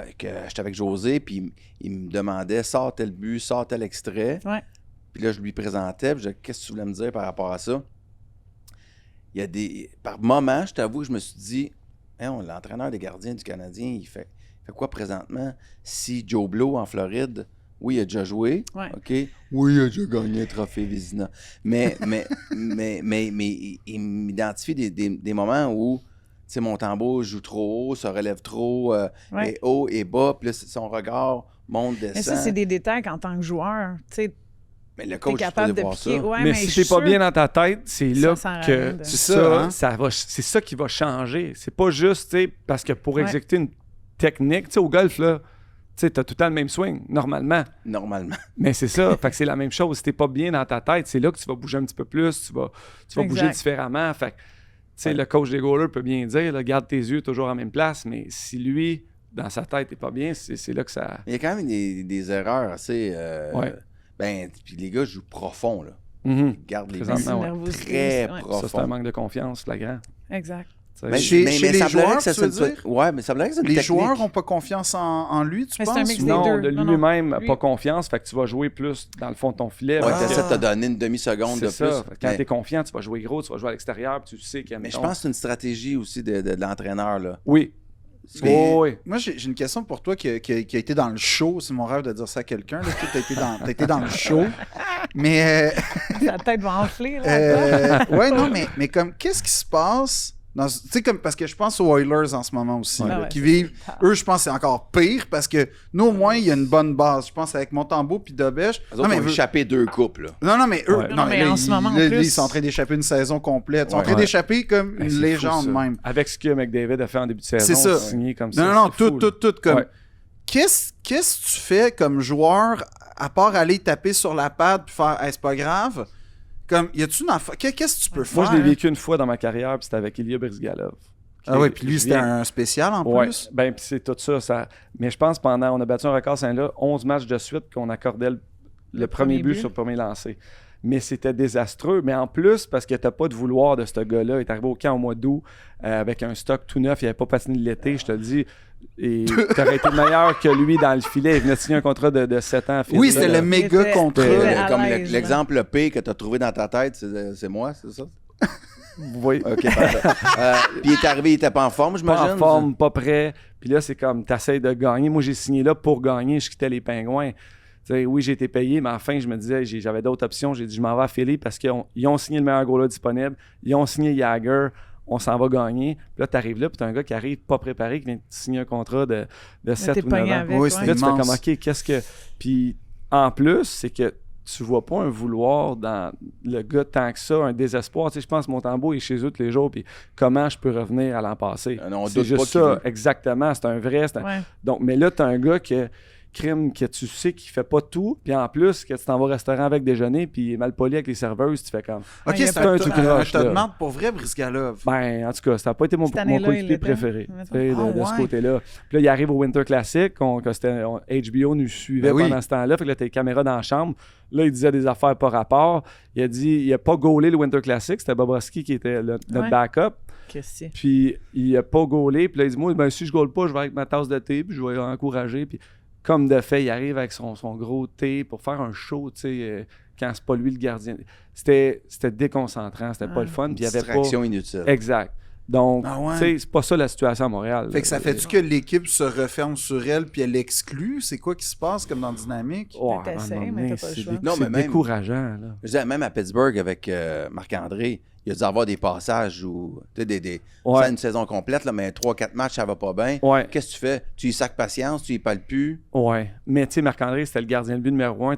j'étais avec José, puis il me demandait sors tel but, sors tel extrait, Ouais. puis là, je lui présentais, puis je disais qu'est-ce que tu voulais me dire par rapport à ça? Il y a des. Par moment, je t'avoue, je me suis dit, l'entraîneur des gardiens du Canadien, il fait quoi présentement? Si Joe Blow en Floride, oui, il a déjà joué. Ouais. OK? Oui, il a déjà gagné le trophée Vézina. Mais il m'identifie des moments où Montembeault joue trop haut, se relève trop, Ouais. et haut et bas, puis là, son regard monte, descend. Mais ça, c'est des détails qu'en tant que joueur, tu sais, Mais le t'es coach, capable de voir piquer. ça. Ouais, mais je si suis t'es pas sûre- bien dans ta tête, c'est là sert à que rien de- C'est ça, hein? c'est ça qui va changer. C'est pas juste, tu sais, parce que pour Ouais. exécuter une technique, tu sais, au golf, là, tu sais, t'as tout le temps le même swing, normalement. Normalement. Mais c'est ça. Fait que c'est la même chose. Si t'es pas bien dans ta tête, c'est là que tu vas bouger un petit peu plus, tu vas bouger Exact. différemment. Fait que, tu sais, le coach des goalers peut bien dire, là, garde tes yeux toujours à la même place, mais si lui, dans sa tête, n'est pas bien, c'est là que ça... Il y a quand même des erreurs assez. Ouais. Ben, puis les gars jouent profond, là. Mhm. Ils gardent les Présentement, mains ouais. Nervosité, très ouais. profonds. Ça, c'est un manque de confiance flagrant. Exact. Tu sais. Mais, Chez mais les semblerait joueurs, que ça tu veux soit- dire? Ouais, mais ça semblerait que c'est une Les technique. joueurs n'ont pas confiance en lui, tu Mais c'est un penses? mix des Non, deux. de Non, lui-même, non. Lui- pas confiance, fait que tu vas jouer plus dans le fond de ton filet. Ouais, parce que- t'essaies de te donner une demi-seconde de c'est ça. plus. Quand Mais, t'es confiant, tu vas jouer gros, tu vas jouer à l'extérieur, puis tu sais qu'il y a... mais je mettons- pense que c'est une stratégie aussi de l'entraîneur, là. Oui. Mais- Oh, oui. Moi, j'ai une question pour toi qui a été dans le show. C'est mon rêve de dire ça à quelqu'un. Là. Toi, t'as été dans le show. Mais, Sa tête va enfler. Là. ouais, non, mais comme, qu'est-ce qui se passe? Tu sais, comme, parce que je pense aux Oilers en ce moment aussi, Ouais. là, Ah ouais, qui c'est vivent. ça. Eux, je pense que c'est encore pire parce que nous, au moins, il y a une bonne base. Je pense avec Montembeault puis Dobèche. Les autres ont échappé 2 coupes, là. Non, mais eux, Ouais. Non, mais en ce moment, en là, plus- ils sont en train d'échapper une saison complète. Ils sont en Ouais. train d'échapper comme Ben, une c'est fou, légende ça. même. Avec ce que McDavid a fait en début de saison, C'est ça. signé comme ça. Non, c'est fou, là. tout. Comme, Ouais. Qu'est-ce que tu fais comme joueur, à part aller taper sur la patte puis faire hey, c'est pas grave? Comme, y a-tu une affaire? Qu'est-ce que tu peux Moi, faire? je l'ai vécu une fois dans ma carrière, puis c'était avec Ilya Brizgalov. Ah ouais, puis lui, Je c'était viens- un spécial en Ouais, plus. ben puis c'est tout ça. Mais je pense on a battu un record Saint-Là, 11 matchs de suite qu'on accordait le premier but sur le premier lancé. mais c'était désastreux. Mais en plus, parce que t'as pas de vouloir de ce gars-là, il est arrivé au camp au mois d'août avec un stock tout neuf, il avait pas patiné l'été, je te le dis. Et t'aurais été meilleur que lui dans le filet. Il venait de signer un contrat de 7 ans. Oui, c'était le méga était- contrat. était à Comme l'aise, l'exemple P que tu as trouvé dans ta tête, c'est moi, c'est ça? Oui. OK, parfait. Puis il est arrivé, il était pas en forme, j'imagine? Pas en forme, pas prêt. Puis là, c'est comme, t'essayes de gagner. Moi, j'ai signé là pour gagner. Je quittais les Pingouins. T'sais, oui, j'ai été payé, mais à la fin, je me disais, j'avais d'autres options. J'ai dit, je m'en vais à Philly parce qu'ils ont signé le meilleur goaler disponible. Ils ont signé Jagger. On s'en va gagner. Puis là, t'arrives là, puis t'as un gars qui arrive pas préparé, qui vient de signer un contrat de 7 ou 9 ans. Avec, Oui, ouais. c'était Là, tu fais immense. comme, OK, qu'est-ce que... Puis en plus, c'est que tu vois pas un vouloir dans le gars tant que ça, un désespoir. Tu sais, je pense que Montembeault est chez eux tous les jours, puis comment je peux revenir à l'an passé? On C'est doute juste pas qu'il ça, veut. exactement. C'est un vrai... Ouais. Donc, mais là, t'as un gars que tu sais qu'il fait pas tout, puis en plus, que tu t'en vas au restaurant avec déjeuner, puis il est mal poli avec les serveuses, tu fais comme... OK, il y a c'est pas un un tout croche, te là. demande pour vrai, Brisgalov. Ben, en tout cas, ça n'a pas été mon Cette année-là, il coéquipier l'était, préféré mettons. tu sais, de Ah, ce ouais. côté-là. Puis là, il arrive au Winter Classic, HBO nous suivait Ben oui. pendant ce temps-là, fait que là, t'as les caméras dans la chambre. Là, il disait des affaires par rapport. Il a dit, il a pas gaulé le Winter Classic, c'était Bobrovski qui était notre Ouais. backup. Qu'est-ce que Puis il a pas gaulé. Puis là, il dit, moi, ben, si je gaule pas, je vais avec ma tasse de thé, puis je vais encourager. Puis comme de fait, il arrive avec son gros thé pour faire un show, tu sais, quand c'est pas lui le gardien. C'était déconcentrant, c'était pas le fun. Puis il y avait pas... Distraction inutile. Exact. Donc, Ah ouais. tu sais, c'est pas ça la situation à Montréal. Fait que ça fait-tu que l'équipe se referme sur elle puis elle exclut? C'est quoi qui se passe comme dans Dynamique? Ouais, T'essayes, à un moment mais donné, t'as pas le c'est choix. Non, mais c'est même- décourageant. Là. Je disais, même à Pittsburgh avec Marc-André, il a dû avoir des passages où, tu sais, Ouais. c'est une saison complète, là, mais 3-4 matchs, ça va pas bien. Ouais. Qu'est-ce que tu fais? Tu y sacs patience, tu y parles plus. Ouais. Mais tu sais, Marc-André, c'était le gardien de but numéro 1.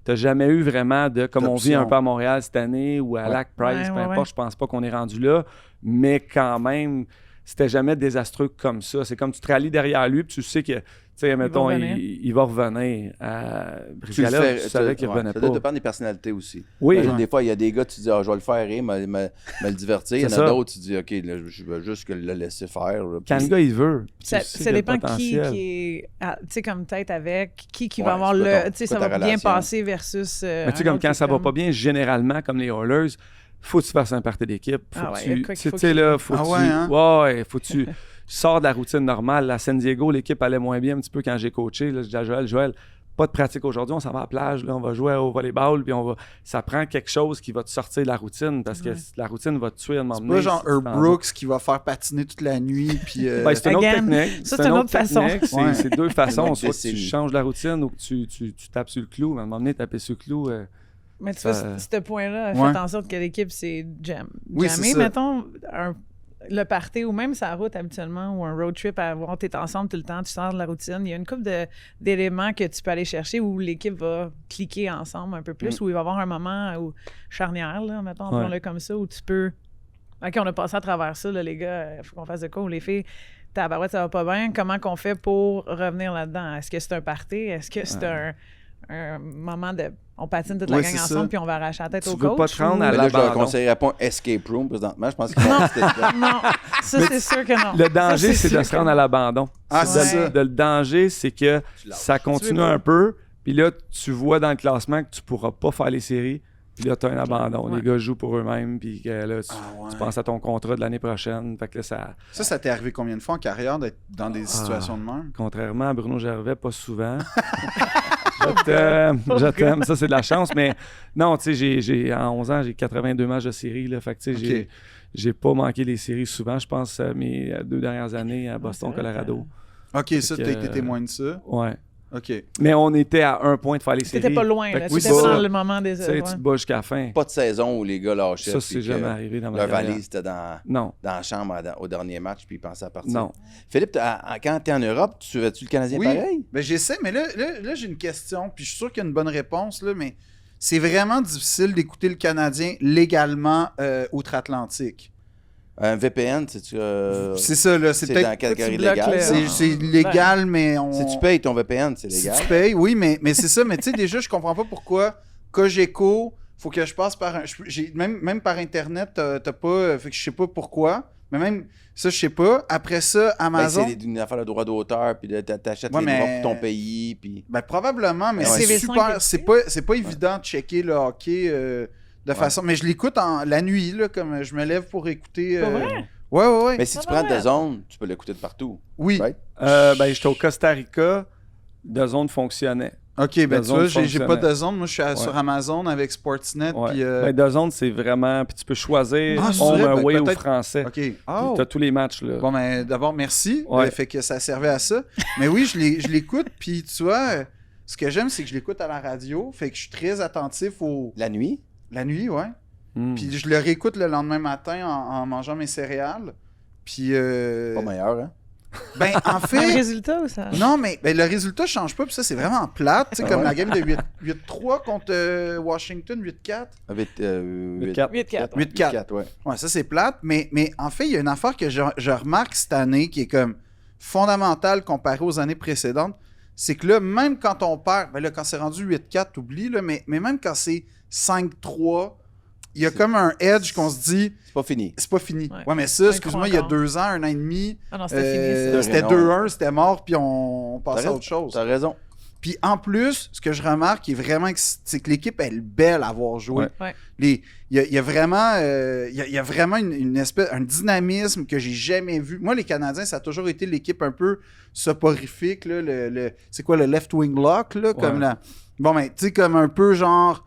T'as jamais eu vraiment de, comme on vit D'option. un peu à Montréal cette année ou à Ouais. Lac Price, Ouais, peu ouais, importe, ouais. je pense pas qu'on est rendu là. Mais quand même, c'était jamais désastreux comme ça. C'est comme tu te rallies derrière lui, puis tu sais que, tu sais, mettons, revenir. il va revenir. À Tu le Brisgalov, fais. tu savais qu'il ouais, revenait ça pas. doit dépendre des personnalités aussi. Oui. Imagine, des fois, il y a des gars, tu dis, je vais le faire rire, me le divertir. Il y en C'est a ça. d'autres, tu dis, OK, là, je veux juste que le laisser faire. là. Quand Puis- le gars, il veut. puis Ça, tu sais ça qu'il y a le dépend qui potentiel. est, tu sais, comme tête avec, qui Ouais, va avoir c'est quoi le, ton- tu sais, c'est ça quoi va ta bien relation? passer versus. Mais tu sais, un comme autre quand qui ça est va comme- pas bien, généralement, comme les Oilers, faut que tu fasses un party d'équipe. Faut Ah ouais, que y a tu quoi qu'il tu faut sais, qu'il- là, faut Ah que tu... ouais, hein? Ouais, faut que tu sors de la routine normale. À San Diego, l'équipe allait moins bien un petit peu quand j'ai coaché. Là, je dis à Joël, pas de pratique aujourd'hui, on s'en va à la plage, là, on va jouer au volleyball, puis ça prend quelque chose qui va te sortir de la routine, parce que Ouais. la routine va te tuer à un moment C'est donné. pas genre si tu Herb t'en vas. Brooks qui va faire patiner toute la nuit puis... Ben, c'est une autre Again. technique. Ça, c'est une autre façon. technique. Ouais. C'est deux façons. Une Soit que tu décennie. changes la routine ou que tu tapes sur le clou. À un moment donné, taper sur le clou... Mais tu Ça- vois, ce point-là a Ouais. fait en sorte que l'équipe s'est Oui, c'est jammée. ça. Mettons, le party ou même sa route habituellement ou un road trip à avoir, t'es ensemble tout le temps, tu sors de la routine. Il y a une couple d'éléments que tu peux aller chercher où l'équipe va cliquer ensemble un peu plus, où il va y avoir un moment où, charnière, là, mettons, Ouais. appelons-le comme ça, où tu peux. OK, on a passé à travers ça, là, les gars, il faut qu'on fasse de quoi, ou les filles. Tabarouette, ça va pas bien. Comment qu'on fait pour revenir là-dedans? Est-ce que c'est un party? Est-ce que c'est un moment de. On patine toute la Ouais, gang c'est ensemble ça. puis on va arracher la tête Tu au veux coach? pas te rendre ou- à Mais là, je leur l'abandon. conseillerais pas un escape room présentement. Je pense que Non, ça, c'est sûr que non. Le danger, Ça, c'est de sûr se que rendre à l'abandon. Ah, c'est Ouais. ça. Le danger, c'est que ça continue pas. un peu, puis là, tu vois dans le classement que tu pourras pas faire les séries, puis là, tu as un abandon. Ouais. Les gars jouent pour eux-mêmes, puis que là, tu Ah, ouais. penses à ton contrat de l'année prochaine. Fait que là, Ça t'est arrivé combien de fois en carrière d'être dans Ah. des situations de même? contrairement à Bruno Gervais, pas souvent. Je t'aime, ça c'est de la chance, mais non, tu sais, en 11 ans, j'ai 82 matchs de séries, là, fait que tu sais, Ok. j'ai pas manqué les séries souvent, je pense, mes 2 dernières années à Boston, c'est vrai, Colorado. OK, ça, que, t'as été témoin de ça? Ouais. OK. Mais on était à un point de faire les séries. T'étais pas loin, Fait là. que T'étais oui, pas c'est dans ça. le moment des. Tu sais, tu te bats jusqu'à la fin. pas de saison où les gars lâchaient. Ça, puis c'est que jamais arrivé dans ma leur carrière. valise était dans Non, la chambre au dernier match, puis ils pensaient à partir. non. Philippe, quand tu es en Europe, tu suivais-tu le Canadien Oui, pareil? ben j'essaie, mais là j'ai une question, puis je suis sûr qu'il y a une bonne réponse, là, mais c'est vraiment difficile d'écouter le Canadien légalement outre-Atlantique. Un VPN, c'est-tu. C'est ça, là, c'est C'est dans la peut-être... catégorie bloques légale. le- ça? C'est légal, mais on... Si tu payes ton VPN, c'est Si légal. tu payes, oui, mais c'est ça. Mais tu sais, déjà, je comprends pas pourquoi Cogeco, faut que je passe par un... Même par Internet, t'as pas... Fait que je sais pas pourquoi. Mais même, ça, je sais pas. Après ça, Ben, Amazon... c'est une affaire de droit d'auteur, puis t'achètes Ouais, les mais- droits pour ton pays, puis... Ben, probablement, mais Ouais. c'est CV5 super. écouté. C'est pas évident de checker le hockey de façon. Mais je l'écoute la nuit, là, comme je me lève pour écouter. Pas vrai? Ouais. Mais si tu va prends bien. DAZN, tu peux l'écouter de partout. Oui. Right? Ben, j'étais au Costa Rica, DAZN fonctionnait. Ok, ben tu DAZN vois, j'ai pas fonctionnait. de zone. Moi, je suis sur Amazon avec Sportsnet. Ouais. Puis, Ben, DAZN, c'est vraiment... Puis tu peux choisir Ah, c'est home, vrai? Ben, away ou peut-être- français. ok. Puis Oh. t'as tous les matchs, là. Bon, ben, d'abord, merci. Ouais. Fait que ça servait à ça. Mais oui, je l'écoute. Puis, tu vois, ce que j'aime, c'est que je l'écoute à la radio. Fait que je suis très attentif La nuit? la nuit, ouais. Hmm. Puis, je le réécoute le lendemain matin en mangeant mes céréales. Puis, Pas meilleur, hein? ben, en Même fait. résultat ou ça? Non, mais ben, le résultat change pas. Puis ça, c'est vraiment plate. Tu sais, comme Ouais. la game de 8-3 contre Washington, 8-4. Avec 8-4. 8-4. 8-4. ouais. Ouais, ça, c'est plate. Mais en fait, il y a une affaire que je remarque cette année qui est comme fondamentale comparée aux années précédentes. C'est que là, même quand on perd, ben là, quand c'est rendu 8-4, t'oublies, là, mais même quand c'est 5-3, il y a comme un edge qu'on se dit, C'est pas fini. c'est pas fini. Ouais. Ouais, mais ça, Ouais, excuse-moi, crois il y a encore. 2 ans, 1 an et demi, Ah non, c'était fini, ça. c'était Non. 2-1, c'était mort, puis on T'as passait à raison. autre chose. T'as raison. Puis en plus, ce que je remarque, qui est vraiment, c'est que l'équipe elle est belle à avoir joué. Ouais. Ouais. Il y a vraiment, il y a vraiment une espèce, un dynamisme que j'ai jamais vu. Moi, les Canadiens, ça a toujours été l'équipe un peu soporifique, là, c'est quoi le left wing lock, là, comme Ouais. la. Bon, ben, tu sais, comme un peu genre.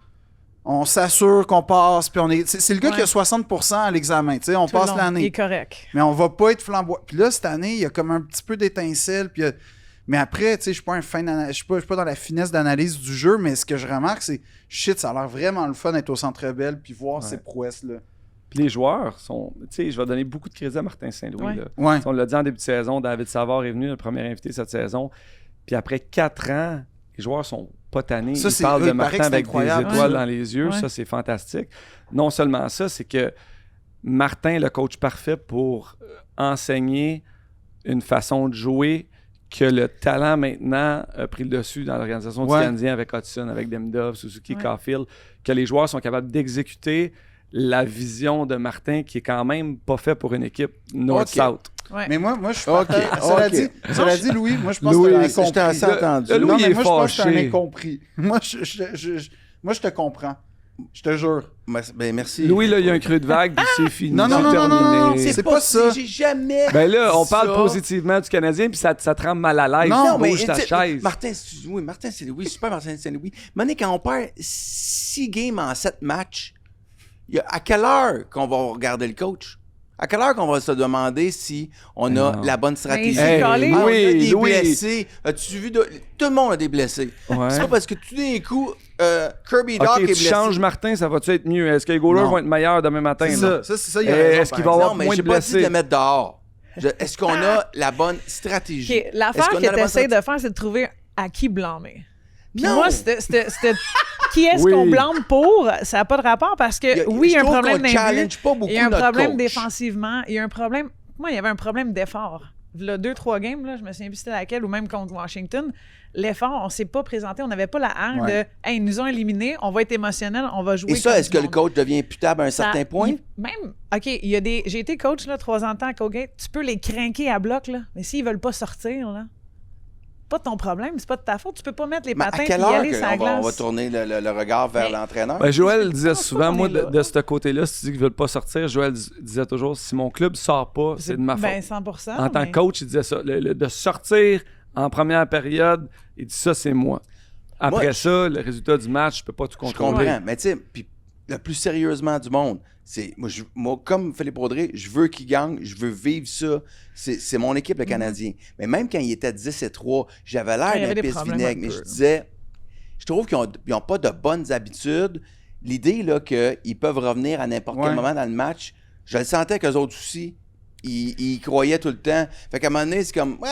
On s'assure qu'on passe, puis on est. C'est le gars Ouais. qui a 60% à l'examen, tu sais, on Tout le passe long. l'année. Il est correct. Mais on va pas être flamboyant. Puis là, cette année, il y a comme un petit peu d'étincelle. Puis mais après, tu sais, je suis pas un fin je suis pas dans la finesse d'analyse du jeu, mais ce que je remarque, c'est shit, ça a l'air vraiment le fun d'être au Centre Bell puis voir ces prouesses-là. Puis les joueurs sont... Tu sais, je vais donner beaucoup de crédit à Martin Saint-Louis. Ouais. Là. Ouais. On l'a dit en début de saison, David Savard est venu, le premier invité cette saison. Puis après 4 ans, les joueurs sont pas tannés. Ça, Ils parlent de il paraît Martin que c'est avec incroyable. des étoiles Ouais. dans les yeux. Ouais. Ça, c'est fantastique. Non seulement ça, c'est que Martin, le coach parfait pour enseigner une façon de jouer que le talent maintenant a pris le dessus dans l'organisation du Ouais. Canadien avec Hudson, avec Demidov, Suzuki, Ouais. Caulfield, que les joueurs sont capables d'exécuter la vision de Martin qui est quand même pas fait pour une équipe North-South. Ouais. Mais moi je suis Ok, cela, ok. cela dit, Louis, moi je pense Louis, que Je t'ai assez t'as incompris. entendu. Louis, Non, mais il est moi je pense que t'es un fâché. incompris. Moi je te comprends. Je te jure. Ben, merci. Louis, là, il y a un creux de vague, puis c'est fini. Non, non, c'est non, non, non, non, terminé. c'est pas ça. J'ai jamais. Ben là, on dit parle ça. positivement du Canadien, puis ça te rend mal à l'aise. Non, Tu mais bouges ta tu sais, chaise. Martin Saint-Louis, super Martin Saint-Louis. Maintenant, quand on perd 6 games en 7 matchs, à quelle heure qu'on va regarder le coach? À quelle heure qu'on va se demander si on a Non. la bonne stratégie? il s'est calé. Ah, on a Louis, des Louis. blessés. As-tu vu? Tout le monde a des blessés. Ouais. C'est pas parce que tout d'un coup, Kirby Doc OK, est tu blessé. changes Martin, ça va-tu être mieux? Est-ce que les goalers Non. vont être meilleurs demain matin? C'est là? ça, c'est ça, il y a Eh, raison, est-ce qu'il par va y avoir Non, mais moins j'ai de pas dit de blessés? le mettre dehors. Est-ce qu'on a la bonne stratégie? OK, l'affaire Est-ce qu'on a que la bonne tu essaies stratégie? de faire, c'est de trouver à qui blâmer. Puis Non. moi, qui est-ce Oui. qu'on blâme pour, ça n'a pas de rapport parce que, oui, il y a un je trouve problème qu'on d'imbut, challenge pas beaucoup il y a un notre problème coach. défensivement, il y a un problème... Moi, il y avait un problème d'effort. Là, 2-3 games, là, je me souviens plus c'était laquelle, ou même contre Washington, l'effort, on s'est pas présenté, on n'avait pas la hargne Ouais. de « Hey, ils nous ont éliminés, on va être émotionnel, on va jouer Et ça, comme est-ce du que le monde. coach devient imputable à un Ça- certain point? Même, OK, il y a j'ai été coach là, 3 ans de temps à Colgate. Tu peux les craquer à bloc, là, mais s'ils veulent pas sortir, là, pas de ton problème, c'est pas de ta faute. Tu peux pas mettre les Mais patins à et y quelle heure aller sur la qu'on va, on va glace. tourner le regard vers Mais- l'entraîneur? Ben, Joël disait pense pas souvent, qu'on moi, est là. de ce côté-là, si tu dis qu'ils veulent pas sortir, Joël disait toujours, si mon club sort pas, c'est de ma faute. Ben, 100%. En tant mais- que coach, il disait ça. De sortir en première période, il dit ça, c'est moi. Après Moi, ça, le résultat du match, je peux pas tout Je contrôler. comprends. Mais tu sais, puis le plus sérieusement du monde, c'est moi, comme Philippe Audrey, je veux qu'il gagne, je veux vivre ça. C'est mon équipe, le Canadien. Mais même quand il était 10-3, j'avais Il y avait l'air d'un des pisse problèmes vinaigre. un Mais peu. je disais, je trouve qu'ils n'ont pas de bonnes habitudes. L'idée là qu'ils peuvent revenir à n'importe quel Ouais. moment dans le match, je le sentais qu'eux autres aussi, ils y croyaient tout le temps. Fait qu'à un moment donné, c'est comme, Ouais.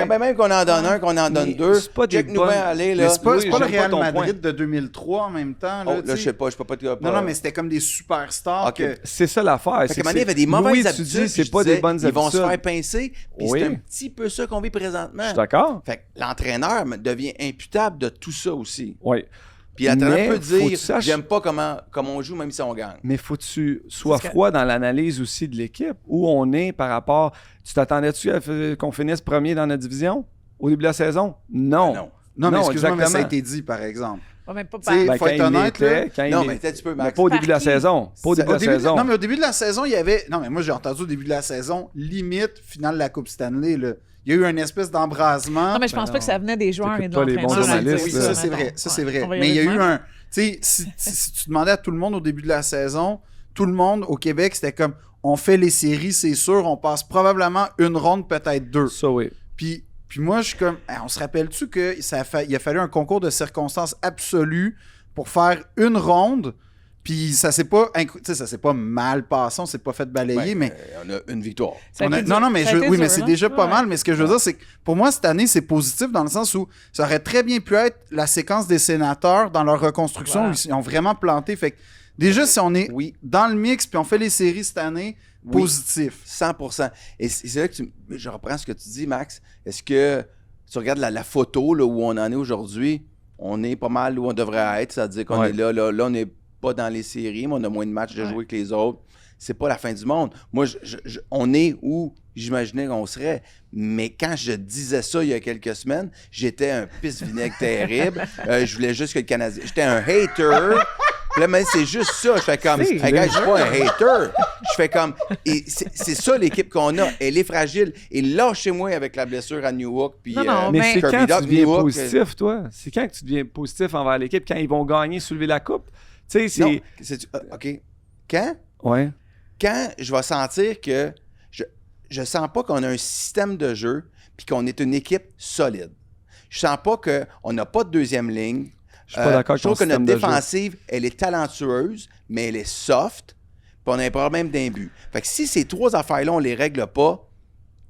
quand même qu'on en donne un, qu'on en donne Mais deux, c'est pas des check-nous bonnes- bien aller, Mais là. c'est pas, Oui, c'est pas le j'aime pas Real ton Madrid de 2003 en même temps. Là, Oh, là, tu sais. je sais pas, je peux pas te dire. Non, non, mais c'était comme des superstars. Ok. que- C'est ça l'affaire. Fait c'est qu'à un que moment donné, il y c'est- avait des mauvaises Louis, habitudes. tu dis, c'est puis pas je disais, des bonnes ils vont se habitudes. faire pincer. Puis Oui. c'est un petit peu ça qu'on vit présentement. Je suis d'accord. Fait que l'entraîneur devient imputable de tout ça aussi. Oui. Puis l'entraîneur Mais peut faut que tu dire, saches- j'aime pas comment on joue, même si on gagne. Mais faut que tu sois Parce que- froid dans l'analyse aussi de l'équipe, où on est par rapport... Tu t'attendais-tu qu'on finisse premier dans notre division au début de la saison? Non. Non. Non, mais excuse-moi, mais ça a exactement. été dit, par exemple. Ouais, mais pas Tu sais, par- Ben, faut quand être il honnête, là. l'était, quand Non, il mais est- peut-être tu peux, mais Max. pas au début de la Par qui? saison. Pas au début de la saison. Non, mais au début de la saison, il y avait. Non, mais moi, j'ai entendu au début de la saison, limite finale de la Coupe Stanley. Là. Il y a eu une espèce d'embrasement. Non, mais je pense pas que ça venait des joueurs et de T'écoutes pas les bons l'entraîneur. journalistes, Oui, là. ça c'est vrai. Ça c'est vrai. On va y Mais il y a aller de eu même. un. Tu sais, si tu demandais à tout le monde au début de la saison, tout le monde au Québec, c'était comme on fait les séries, c'est sûr, on passe probablement une ronde, peut-être deux. Ça, oui. Puis moi, je suis comme. On se rappelle-tu qu'il a fallu un concours de circonstances absolues pour faire une ronde? Puis ça s'est pas, tu sais, ça s'est pas mal passé, on s'est pas fait balayer, mais On a une victoire. Ça a été non, dur. mais Ça a été oui, dur, mais c'est là. déjà pas Ouais. mal. Mais ce que je veux dire, c'est que pour moi, cette année, c'est positif dans le sens où ça aurait très bien pu être la séquence des sénateurs dans leur reconstruction Voilà. où ils ont vraiment planté. Fait que déjà, si on est Oui. dans le mix puis on fait les séries cette année, Oui. positif. 100%. Et c'est là que je reprends ce que tu dis, Max. Est-ce que tu regardes la photo là, où on en est aujourd'hui, on est pas mal où on devrait être, c'est-à-dire qu'on Ouais. est là, on n'est pas dans les séries, mais on a moins de matchs de Ouais. jouer que les autres. C'est pas la fin du monde. Moi, on est où j'imaginais qu'on serait. Mais quand je disais ça il y a quelques semaines, j'étais un pisse-vinaigre terrible. Je voulais juste que le Canadien... J'étais un hater. Puis là, mais c'est juste ça. Je fais comme, C'est hey, gars, je suis pas un hater. Je fais comme, et c'est ça l'équipe qu'on a. Elle est fragile. Et lâchez-moi avec la blessure à Newhook. Puis, Non, non, Mais mais- c'est Kirby quand Dach, tu deviens Newhook, positif, toi? C'est quand que tu deviens positif envers l'équipe? Quand ils vont gagner, soulever la coupe? Tu sais, Non, c'est... OK. Quand? Ouais. Quand je vais sentir que je sens pas qu'on a un système de jeu puis qu'on est une équipe solide. Je sens pas qu'on n'a pas de deuxième ligne. Je suis pas d'accord avec Je trouve ton que notre système de jeu. défensive, elle est talentueuse, mais elle est soft. Puis on a un problème d'un but. Fait que si ces trois affaires-là, on les règle pas,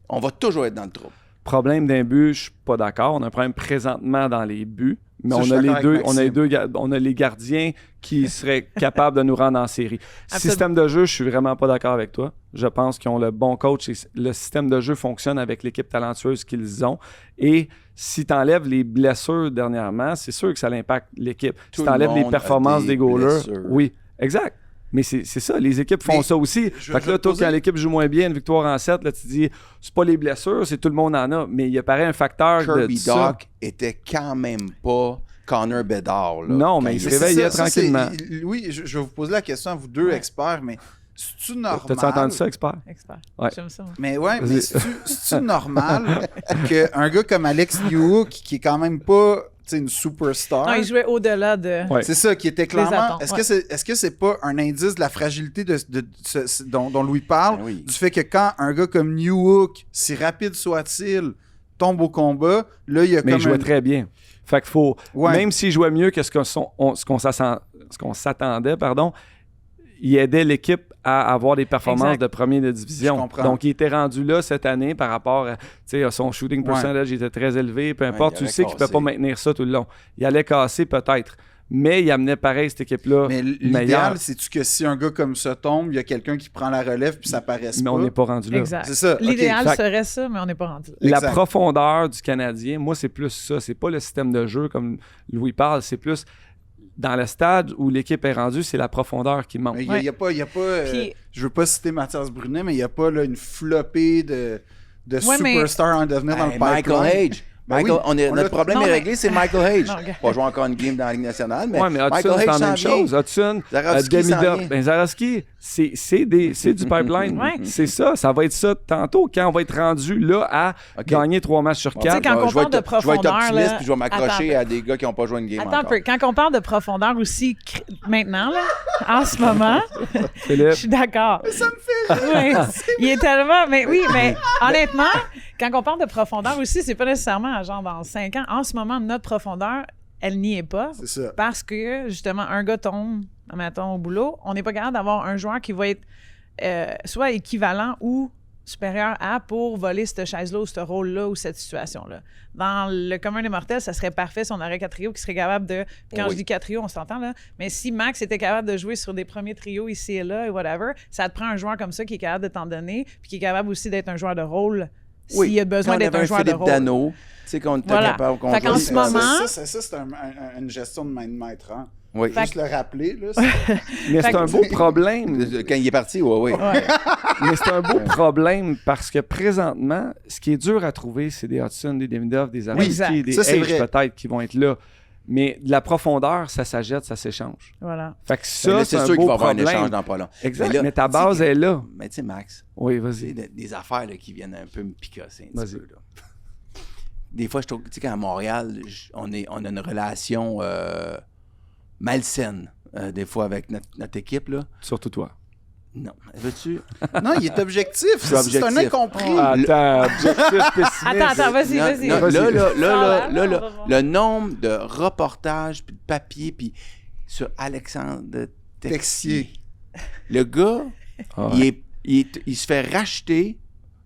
on va toujours être dans le trouble. Problème d'un but, je suis pas d'accord. On a un problème présentement dans les buts, mais Ça, je on suis a les d'accord deux, avec on a les Maxime. deux, on a les gardiens qui seraient capables de nous rendre en série. Absolument. Système de jeu, je suis vraiment pas d'accord avec toi. Je pense qu'ils ont le bon coach et le système de jeu fonctionne avec l'équipe talentueuse qu'ils ont. Et si tu enlèves les blessures dernièrement, c'est sûr que ça impacte l'équipe. Tout Si tu enlèves le les monde a performances des des goalers, blessures. oui, exact. Mais c'est ça, les équipes font Mais ça aussi. je Fait que vais là, te toi, poser- quand l'équipe joue moins bien, une victoire en 7, là, tu dis, c'est pas les blessures, c'est tout le monde en a. Mais il apparaît un facteur Kirby de ça. Dach était quand même pas Connor Bedard. Là, Non, quand mais il se Mais c'est réveillait ça, c'est- tranquillement. oui, je vais vous poser la question à vous deux, Ouais. experts, mais c'est-tu normal? T'as-tu entendu ça, expert? Expert. Ouais. J'aime ça. moi. Mais ouais, mais Vas-y. c'est-tu normal qu'un gars comme Alex Newhook, qui est quand même pas tu sais, une superstar, Non, il jouait au-delà de. Ouais. c'est ça, qui était clairement... attentes, Est-ce ouais. que c'est pas un indice de la fragilité dont Louis parle, Ben oui. du fait que quand un gars comme Newhook, si rapide soit-il, tombe au combat, là, il y a Mais il comme jouait un... très bien. Fait qu'il faut, Ouais. même s'il jouait mieux que ce qu'on s'attendait, pardon, il aidait l'équipe à avoir des performances Exact. de premier de Je division. comprends. Donc, il était rendu là cette année par rapport à, tu sais, à son shooting percentage, il était très élevé. Peu importe, il tu allait sais qu'il ne peut casser. pas maintenir ça tout le long. Il allait casser peut-être, mais il amenait pareil cette équipe-là Mais meilleure. l'idéal, c'est-tu que si un gars comme ça tombe, il y a quelqu'un qui prend la relève puis ça paraisse Mais pas? on n'est pas rendu là. Exact. C'est ça, ok. L'idéal Fait- serait ça, mais on n'est pas rendu là. La Exact. profondeur du Canadien, moi, c'est plus ça. C'est pas le système de jeu comme Louis parle, c'est plus dans le stade où l'équipe est rendue, c'est la profondeur qui manque. Mais Ouais. il y a pas Puis- je veux pas citer Mathias Brunet, mais il n'y a pas là, une flopée de Ouais, mais- superstars en devenir dans le Hey, pipeline. Michael Hage. Ben Michael, oui, on notre l'a- problème Non, est mais- réglé, c'est Michael Hage. Non, regarde. Pas jouer encore une game dans la Ligue nationale, mais, Oui, mais Hudson, Michael c'est la Hage même s'en vient. chose. Hudson, Zarovski s'en Demidov, vient. ben Zarovski, c'est du pipeline. Ouais. C'est ça. Ça va être ça tantôt quand on va être rendu là à OK. gagner 3 matchs sur Bon, Tu sais, 4. quand on je vais parle de être- Je vais être profondeur, optimiste là, puis je vais m'accrocher attends. à des gars qui n'ont pas joué une game Attends un encore. peu. Quand on parle de profondeur aussi, maintenant, là, en ce moment, je Philippe, suis d'accord. Ça me fait rire. Il est tellement... Mais oui, mais honnêtement, quand on parle de profondeur aussi, c'est pas nécessairement genre dans 5 ans. En ce moment, notre profondeur, elle n'y est pas. C'est ça. Parce que, justement, un gars tombe, mettons, au boulot, on n'est pas capable d'avoir un joueur qui va être soit équivalent ou supérieur à pour voler cette chaise-là ou ce rôle-là ou cette situation-là. Dans le commun des mortels, ça serait parfait si on aurait 4 trios qui seraient capables de... Puis quand Oui. je dis 4 trios, on s'entend, là. Mais si Max était capable de jouer sur des premiers trios ici et là et whatever, ça te prend un joueur comme ça qui est capable de t'en donner puis qui est capable aussi d'être un joueur de rôle Oui, s'il y a besoin quand on d'être avait un joueur de Philippe rôle. Dano, tu sais qu'on était Voilà. capable Fait qu'en ce moment- Ça, c'est une gestion de main de maître. Hein? Oui. Juste le rappeler. Là, Mais c'est Fait un que- beau problème. Quand il est parti, oui. Ouais. Mais c'est un beau problème parce que présentement, ce qui est dur à trouver, c'est des Hudson, des Demidov, des Exact. Araki, des Ça, c'est Age vrai. peut-être qui vont être là. Mais de la profondeur, ça s'ajette, ça s'échange. Voilà. Fait que Mais ça, là, c'est c'est un sûr qu'il beau va y avoir un problème. échange dans pas long. Exact, Mais là, mais ta tu sais base que- est là. Mais tu sais, Max, Oui, c'est vas-y. des affaires là, qui viennent un peu me picasser un petit Vas-y. peu. Là. Des fois, je trouve, tu sais, qu'à Montréal, on a une relation malsaine, des fois, avec notre équipe. Là. Surtout toi. Non. Veux-tu? non, il est objectif. C'est C'est un objectif. incompris. Attends, objectif pessimiste. Attends, vas-y, Non, vas-y. non, Vas-y. Ah, on va voir. le nombre de reportages, puis de papiers, puis sur Alexandre Texier. Le gars, Ah il se fait racheter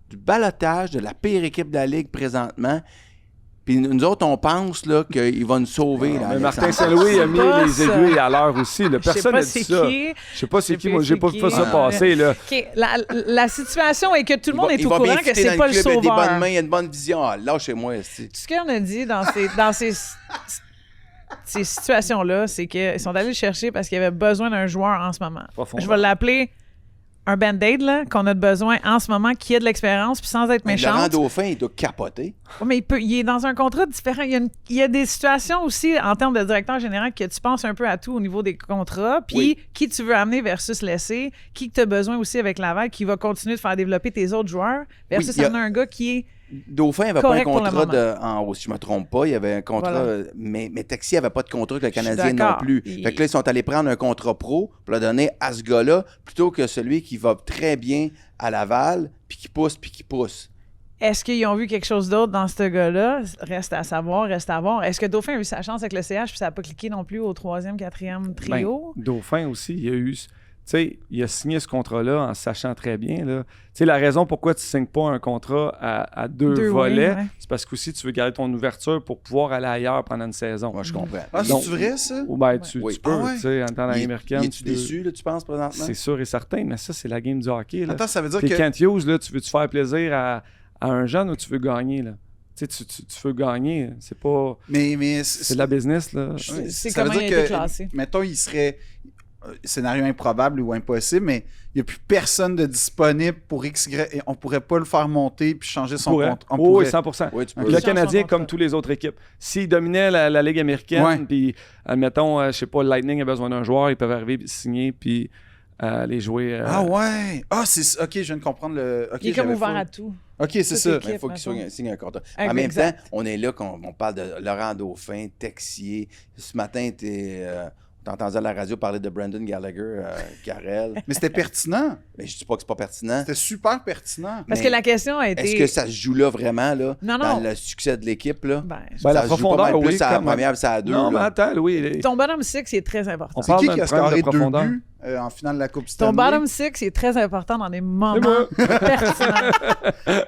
du balotage de la pire équipe de la Ligue présentement. Puis nous autres, on pense là, qu'il va nous sauver. Là, Mais Alexandre. Martin Saint-Louis a mis pas les ça. aiguilles à l'heure aussi. Là. Je sais Personne pas n'a dit c'est ça. qui. Je sais pas c'est Je qui. sais Moi, j'ai pas pas c'est vu ça qui. passer. Là. OK, la situation est que tout le monde est Il au va bien courant que fitter c'est dans pas le le club, il a des bonnes sauveur. mains, il a une bonne vision. Ah, lâchez-moi. Tout ce qu'on a dit dans ces situations-là, c'est qu'ils sont allés le chercher parce qu'il y avait besoin d'un joueur en ce moment. Profondeur. Je vais l'appeler un band-aid, là, qu'on a besoin en ce moment, qui a de l'expérience, puis sans être Mais Laurent méchante. Dauphin, il doit capoter. Ouais, mais il est dans un contrat différent. Il y a des situations aussi, en termes de directeur général, que tu penses un peu à tout au niveau des contrats, puis Oui. qui tu veux amener versus laisser, qui tu as besoin aussi avec Laval, qui va continuer de faire développer tes autres joueurs, versus Oui, il y a- amener un gars qui est... Dauphin n'avait pas un Correct pour le contrat en haut, si je ne me trompe pas. Il y avait un contrat, Voilà. mais Texier n'avait pas de contrat avec le Je suis Canadien non d'accord. plus. Fait que là, ils sont allés prendre un contrat pro pour le donner à ce gars-là, plutôt que celui qui va très bien à Laval, puis qui pousse. Est-ce qu'ils ont vu quelque chose d'autre dans ce gars-là? Reste à savoir, reste à voir. Est-ce que Dauphin a eu sa chance avec le CH puis ça n'a pas cliqué non plus au 3e, 4e trio? Ben, Dauphin aussi, il a eu. Tu sais, il a signé ce contrat-là en sachant très bien. Tu sais, la raison pourquoi tu ne signes pas un contrat à deux volets, ouais. c'est parce qu'aussi tu veux garder ton ouverture pour pouvoir aller ailleurs pendant une saison. Moi, je comprends. Ah, Donc- c'est vrai, ça? Ou ben, tu Oui. peux, Ah ouais? tu sais, en temps Il américaine. est-tu déçu, là, tu penses, présentement? C'est sûr et certain, mais ça, c'est la game du hockey. Là. Attends, ça veut dire Puis que... Kent Hughes, là, tu veux-tu faire plaisir à un jeune ou tu veux gagner? Là? Tu sais, tu veux gagner. C'est pas... Mais C'est de la business, là. C'est ça veut comment dire il a été que, classé. mettons, il serait scénario improbable ou impossible, mais il n'y a plus personne de disponible pour XY et on pourrait pas le faire monter puis changer son Pourrait. compte. On Oh, pourrait. oui, 100%. Oui, tu peux. Le Change son Canadien, contrat. comme toutes les autres équipes, s'ils dominaient la Ligue américaine, Ouais. puis, admettons, je sais pas, le Lightning a besoin d'un joueur, ils peuvent arriver, puis signer, puis les jouer. Ah ouais! Ah, c'est... OK, je viens de comprendre le... OK, Il est comme j'avais ouvert faux. à tout. OK, c'est Toute ça. l'équipe. Il faut qu'il mettons. signe un contrat. Ah, En même exact. temps, on est là, on parle de Laurent Dauphin, Texier. Ce matin, t'as entendu à la radio parler de Brandon Gallagher, Carrel. Mais c'était pertinent. Mais je dis pas que c'est pas pertinent. C'était super pertinent. Parce Mais que la question a été... Est-ce que ça se joue là vraiment, là, Non, dans non. le succès de l'équipe, là? Ben, Ben, la ça se joue pas profondeur, mal plus oui, à la quand même. première puis à la deux. Non, mais là. attends, Louis. ton bottom six est très important. On C'est parle qui d'un qui a problème de scoré 2 profondeur. buts en finale de la Coupe Ton Stanley? bottom six est très important dans des moments moi. pertinents.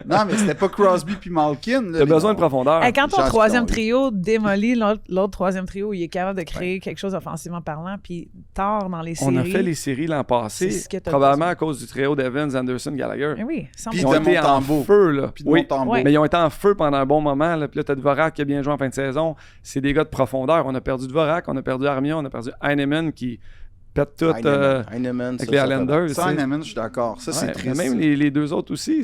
Non, mais c'était pas Crosby puis Malkin. là, T'as les- besoin de profondeur. Hey, quand ton Jean troisième Dutton, trio démolit l'autre troisième trio, il est capable de créer quelque chose offensivement parlant, puis tard dans les séries... On a fait les séries l'an passé, C'est ce que t'as probablement besoin. à cause du trio d'Evans, Anderson, Gallagher. Eh oui, sans Puis Ils doute. ont de été en Montembeault. feu, là. Puis de Oui, Montembeault. Ouais. mais ils ont été en feu pendant un bon moment. Là. Puis là, t'as Dvorak qui a bien joué en fin de saison. C'est des gars de profondeur. On a perdu Dvorak, on a perdu Armia, on a perdu Heinemann qui pète tout Heinemann, avec ça, les ça fait Islanders. Ça, tu sais. Heinemann, je suis d'accord. Ça, c'est Ouais, triste. mais même les deux autres aussi.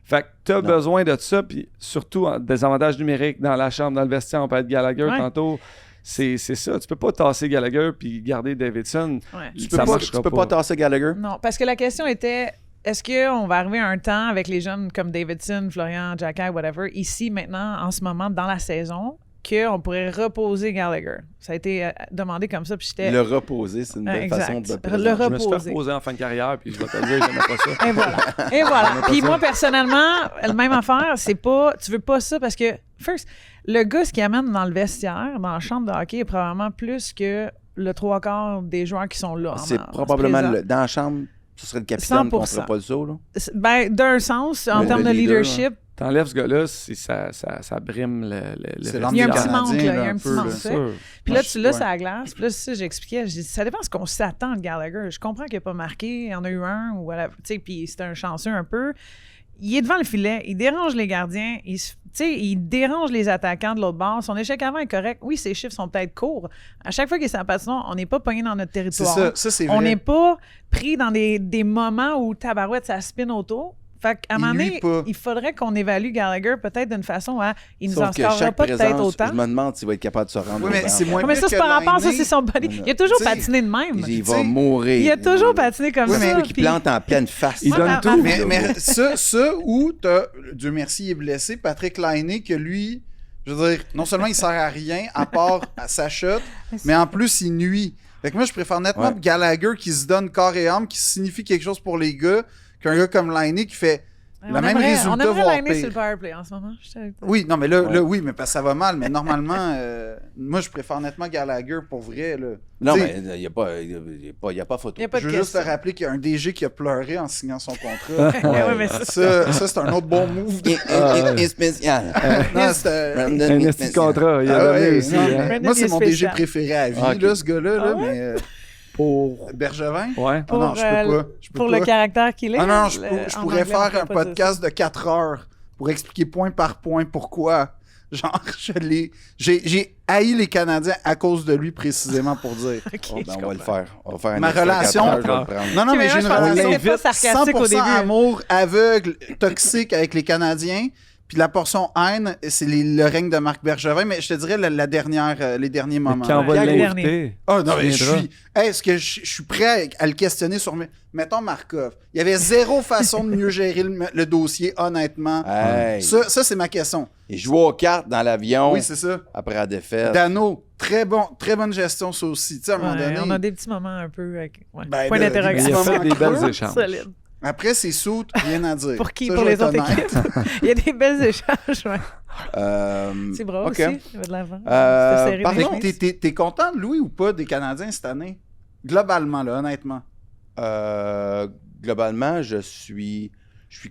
Fait que t'as Non. besoin de ça. Puis surtout, des avantages numériques dans la chambre, dans le vestiaire, on peut être Gallagher Ouais. tantôt. C'est ça. Tu peux pas tasser Gallagher puis garder Davidson. Ouais. Tu Ça peux marchera pas tasser Gallagher? Non, parce que la question était, est-ce qu'on va arriver à un temps avec les jeunes comme Davidson, Florian, Jacky, whatever, ici, maintenant, en ce moment, dans la saison, qu'on pourrait reposer Gallagher? Ça a été demandé comme ça, puis j'étais... Le reposer, c'est une belle Exact. façon de Le présenter. Je me suis fait reposer. reposer en fin de carrière puis je vais te le dire, j'aimais pas ça. Et voilà. Et voilà. Puis moi, personnellement, la même affaire, c'est pas... Tu veux pas ça parce que, first, le gars, ce qu'il amène dans le vestiaire, dans la chambre de hockey, est probablement plus que le trois quarts des joueurs qui sont là. C'est en probablement présent. dans la chambre, ce serait le capitaine qu'on 100%. ferait pas le saut, là. Ben, d'un sens, en Le termes de leader, leadership, T'enlèves ce gars-là, ça brime le C'est vestiaire. l'homme il y a un des petit manque, Canadiens, là, il y a là, un un petit peu, manque. là. C'est sûr. Puis là, Moi, tu l'as ouais. sur la glace. Puis là, ça, j'expliquais. Je dis, ça dépend de ce qu'on s'attend de Gallagher. Je comprends qu'il n'a pas marqué. Il y en a eu un. Ou voilà. Tu sais, puis c'était un chanceux un peu. il est devant le filet, il dérange les gardiens, il dérange les attaquants de l'autre bord. Son échec avant est correct. Oui, ses chiffres sont peut-être courts. À chaque fois qu'il est sur la patinoire, on n'est pas pogné dans notre territoire. Ça c'est vrai. On n'est pas pris dans des moments où tabarouette, ça spin autour. Fait qu'à un moment donné, il faudrait qu'on évalue Gallagher peut-être d'une façon à... Il nous en scorera pas peut-être autant. Je me demande s'il va être capable de se rendre. Oui, mais c'est moins mais ça, c'est par rapport à ça, c'est son body. Il a toujours T'sais, patiné de même. Il va mourir. Il a toujours patiné comme ça. C'est qui plante en pleine face. Il donne tout. Mais ça où t'as, Dieu merci, il est blessé, Patrick Laine, que lui, je veux dire, non seulement il sert à rien, à part à sa shot, mais en plus, il nuit. Fait que moi, je préfère nettement Gallagher qui se donne corps et âme, qui signifie quelque chose pour les gars, qu'un gars comme Laine qui fait le même résultat, on voire aimerait pire. sur le powerplay en ce moment. Oui, non, mais là, oui, mais parce que ça va mal. Mais normalement, moi, je préfère nettement Gallagher pour vrai. Là. Non, T'sais, mais il n'y a pas photo. Il y a pas je de veux juste te question. rappeler qu'il y a un DG qui a pleuré en signant son contrat. Ouais, mais ça, c'est un autre bon move. Spécial. Non, c'était... Un petit contrat. Il a donné aussi. non, hein. mais Brandon, moi, il est c'est mon DG spécial. préféré à vie, Ok. là, ce gars-là. Là, Ah ouais? mais Pour. Bergevin? Ouais. Pour, non, je peux pas. Je peux pour pas. le caractère qu'il est. Ah non, je en pourrais anglais, on faire peut un pas dire podcast de 4 heures pour expliquer point par point pourquoi. Genre, j'ai haï les Canadiens à cause de lui précisément pour dire. ça. Ok, Oh, ben, je on va le comprends. faire. On va faire un Ma extrait relation- 4 heures, je vais le prendre. Non, non, Ok, mais mais j'ai moi, une je pensais que relation c'était pas sarcastique au 100% début. amour aveugle, toxique avec les Canadiens. Puis la portion haine, c'est le règne de Marc Bergevin, mais je te dirais la dernière, les derniers Mais moments. quand on va Ouais. l'inviter. Oh non, mais tu viendras. est-ce que je suis prêt à le questionner sur... Mettons Markov. Il y avait zéro façon de mieux gérer le dossier, honnêtement. Hey. Ça, c'est ma question. Il jouait aux cartes dans l'avion Oui, c'est ça. après la défaite. Dano, très bonne gestion, ça aussi. Tu sais, à un moment Ouais, donné... on a des petits moments un peu. Ouais. Ben, Point là, Il a d'interrogation. fait des creux. belles échanges. Solide. Après, c'est soute, rien à dire. Pour qui? Ça, Pour je vais les être autres honnête. équipes. Il y a des belles échanges. Ouais. C'est bravo OK. aussi. Il va de l'avant. Euh, C'était par serré contre, des Fait que t'es content de Louis ou pas des Canadiens cette année? Globalement, là, honnêtement. Globalement, je suis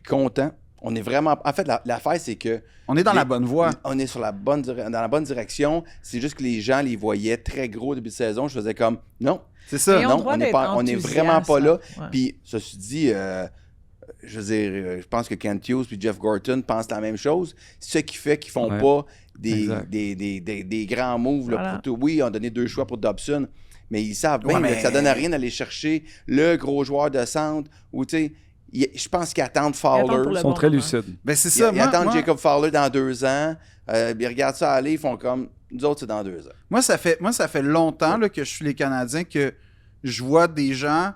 content. On est vraiment... En fait, l'affaire, c'est que... On est dans la bonne voie. On est sur dans la bonne direction. C'est juste que les gens les voyaient très gros début de saison. Je faisais comme, non, C'est ça. Ils ont non, le droit on n'est d'être pas, on est vraiment pas là. enthousiastes, ouais. Puis, ceci dit, je veux dire, je pense que Kent Hughes puis Jeff Gorton pensent la même chose. Ce qui fait qu'ils font Ouais. pas Exact. des grands moves. Là, Voilà. pour tout. Oui, ils ont donné 2 choix pour Dobson, mais ils savent bien Ouais, mais- que ça donne à rien d'aller chercher le gros joueur de centre ou, tu sais, je pense qu'ils attendent attendent pour Fowler. le Ils sont bon très moment. lucides. Ben, c'est ça. Ils attendent moi, Jacob Fowler dans 2 ans. Ils regardent ça aller, ils font comme, nous autres, c'est dans 2 ans. moi, ça fait longtemps là, que je suis les Canadiens que je vois des gens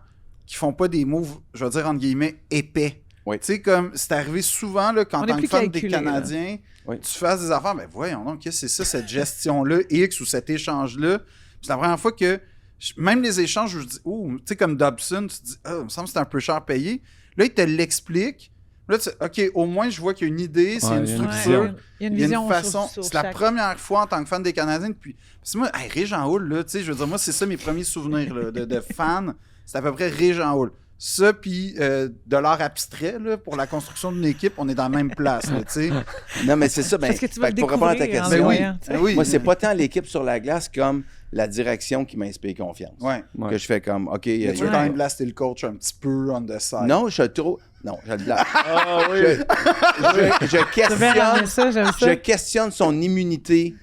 qui font pas des moves, je vais dire entre guillemets, épais. Oui. Tu sais, comme c'est arrivé souvent là, quand On en est tant que plus fan des calculé, là. Canadiens, Oui. tu fasses des affaires, ben voyons donc, qu'est-ce que c'est ça, cette gestion-là, X ou cet échange-là. C'est la première fois que, même les échanges, je dis, tu sais, comme Dobson, tu te dis, il me semble que c'est un peu cher payé. Là, il te l'explique. Là, tu sais, OK, au moins, je vois qu'il y a une idée, c'est Ouais, une il y a une structure. vision. Il y a une Il y a vision une façon. sur C'est la chaque- première fois en tant que fan des Canadiens depuis. Parce que moi, Régent Hall, là, tu sais, je veux dire, moi, c'est ça mes premiers souvenirs là, de fan. C'est à peu près Régent Hall. Ça, puis de l'art abstrait, là, pour la construction d'une équipe, on est dans la même place, là, tu sais. Non, mais c'est ça. Ben, Parce que tu vas fait le pour répondre à ta découvrir en question, Ben oui, voyant, tu sais. ben oui. moi, c'est pas tant l'équipe sur la glace comme la direction qui m'inspire confiance. Ouais. Ouais. Que je fais comme, OK, il y Mais a- tu veux quand même blaster le coach un petit peu on the side. Non, je suis trop. Non, je le blague. Ah oui. Je Je vais ramener questionne, ça, j'aime ça. je questionne son immunité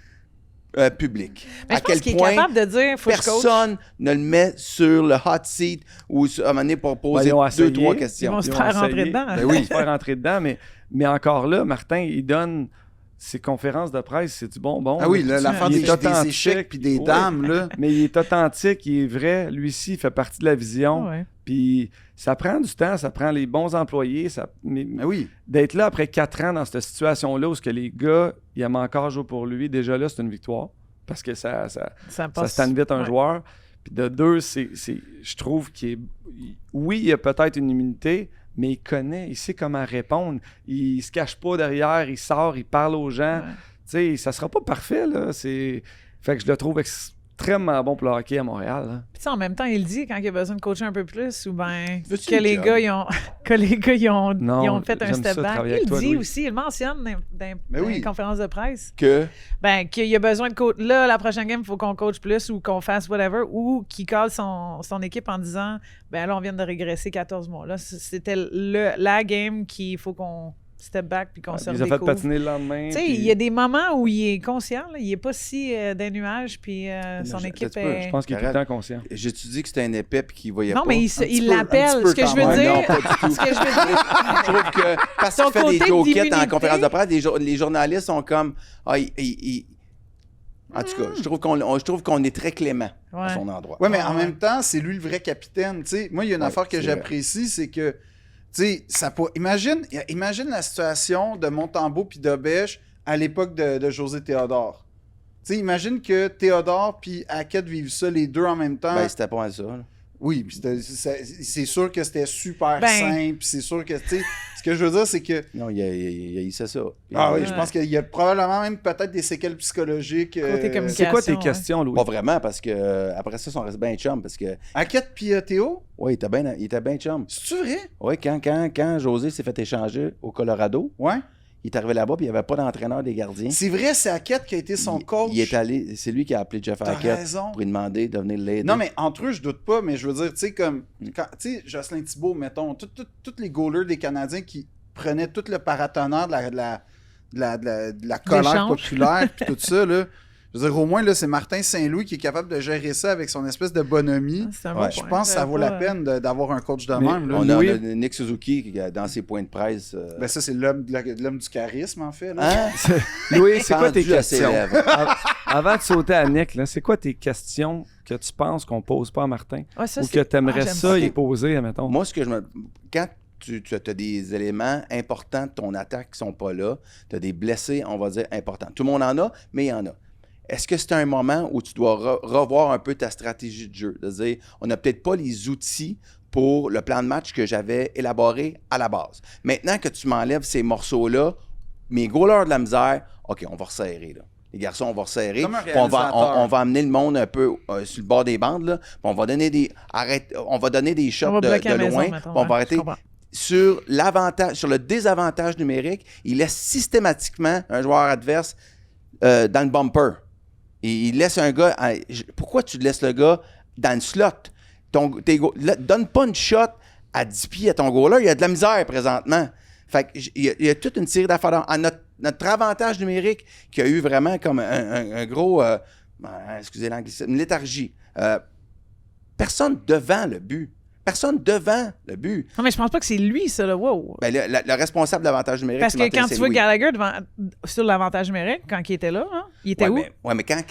publique. Mais à je pense quel qu'il est point capable de dire faut que je coach. personne ne le met sur le hot seat ou à un moment donné pour poser ils ont 2-3 essayé. questions. Ils vont se Ils faire vont rentrer essayer. dedans. Ben oui, ils vont se faire rentrer dedans, mais encore là, Martin, il donne ses conférences de presse, c'est du bonbon. Ah oui, là. l'affaire Il des, est des authentique. échecs puis des Ouais. dames, là. Mais il est authentique, il est vrai. Lui-ci, il fait partie de la vision. Ouais. Puis ça prend du temps, ça prend les bons employés. Mais Ben oui. d'être là après 4 ans dans cette situation-là où ce que les gars, ils aiment encore jouer pour lui, déjà là, c'est une victoire. Parce que ça Ça passe. stand vite un Ouais. joueur. Puis de 2, je trouve oui, il a peut-être une immunité, mais il connaît, il sait comment répondre. Il se cache pas derrière, il sort, il parle aux gens. Ouais. Tu sais, ça sera pas parfait, là. Fait que je le trouve extrêmement bon pour le hockey à Montréal, là. Puis tu sais, en même temps, il dit quand il a besoin de coacher un peu plus ou ben Veux-tu que une les job? gars ils ont que les gars ils ont Non, fait un j'aime step ça, back. travailler Il avec toi, dit Louis. aussi, il mentionne dans Mais oui. les conférences de presse. Que Ben qu'il a besoin de coach. Là, la prochaine game, il faut qu'on coach plus ou qu'on fasse whatever ou qu'il cale son équipe en disant ben là on vient de régresser 14 mois. Là, c'était la game qu'il faut qu'on step back puis qu'on se Il les a fait redécouvre. patiner le lendemain. Tu sais, puis- il y a des moments où il est conscient, là. Il est pas si des nuages, puis son je- équipe tu peux, est... Je pense qu'il est tout le temps conscient. J'ai-tu dit que c'était un épais et qu'il voyait Non, pas? mais Un il petit l'appelle. peu Ce que je quand veux même. dire... Non, pas du tout. Ce que je veux dire... Je trouve que parce Son qu'il fait des côté jokettes en d'immunité. conférence de presse, les journalistes sont comme en tout cas, je trouve qu'on est très clément à Ouais. son endroit. Ouais, mais en même temps, c'est lui le vrai capitaine. Tu sais, moi, il y a une Ouais, affaire que c'est j'apprécie, c'est que, tu sais, imagine la situation de Montembeault puis d'Obèche à l'époque de José Théodore. Tu sais, imagine que Théodore puis Hackett vivent ça les deux en même temps. Ben, c'était pas mal ça. là. Oui, puis c'est sûr que c'était super Ben- simple. C'est sûr que, tu sais, ce que je veux dire, c'est que. Non, il sait ça. Ah oui, Ouais. je pense qu'il y a probablement même peut-être des séquelles psychologiques. Côté communication. C'est quoi tes ouais. questions, Louis? Pas vraiment, parce que après ça, ils sont restés bien chum. Parce que, Hackett puis Théo, ouais, il était bien chum. c'est-tu vrai? Oui, quand José s'est fait échanger au Colorado, Ouais. il est arrivé là-bas, puis il n'y avait pas d'entraîneur des gardiens. C'est vrai, c'est Hackett qui a été son coach. Il est allé, c'est lui qui a appelé Jeff T'as Hackett raison. pour lui demander de venir l'aider. Non, mais entre eux, je doute pas, mais je veux dire, tu sais, comme. Tu sais, Jocelyn Thibault, mettons, tous les goalers des Canadiens qui prenaient tout le paratonnerre de la colère D'échange. populaire, puis tout ça, là. Je veux dire, au moins, là, c'est Martin Saint-Louis qui est capable de gérer ça avec son espèce de bonhomie. C'est un Ouais, bon Je point. pense que ça vaut la Pas- peine d'avoir un coach de Mais même. Là. on a Louis- Nick Suzuki qui, dans ses points de presse. Ben, ça, c'est l'homme du charisme, en fait. Là. Hein? Louis, c'est quoi tes Pendu à ses questions? lèvres. Avant de sauter à Nick, là, c'est quoi tes questions que tu penses qu'on pose pas à Martin? Ouais, ça, Ou c'est- que tu aimerais j'aime ça y poser, admettons? Moi, quand tu as des éléments importants de ton attaque qui sont pas là, tu as des blessés, on va dire, importants. Tout le monde en a, mais il y en a. Est-ce que c'est un moment où tu dois revoir un peu ta stratégie de jeu? De dire, on n'a peut-être pas les outils pour le plan de match que j'avais élaboré à la base. Maintenant que tu m'enlèves ces morceaux-là, mes goalers de la misère, OK, on va resserrer, là. Les garçons, on va resserrer. Comme un Puis on réalisateur. va amener le monde un peu sur le bord des bandes, là. Puis on va donner des shots On va de bloquer à la loin. maison, mettons, Puis on va ouais, arrêter. je comprends. Sur le désavantage numérique, il laisse systématiquement un joueur adverse dans le bumper. Et il laisse un gars. Pourquoi tu laisses le gars dans le slot? Donne pas une shot à 10 pieds à ton goaler. Il y a de la misère présentement. Fait que il y a toute une série d'affaires. Notre avantage numérique qui a eu vraiment comme un gros. Excusez l'anglicisme, une léthargie. Personne devant le but. Personne devant le but. Non, mais je pense pas que c'est lui, ça, là. Wow. Ben, le responsable de l'avantage numérique, Parce c'est que Martin quand tu vois Saint-Louis. Gallagher sur l'avantage numérique, quand il était là, hein, il était où? Mais quand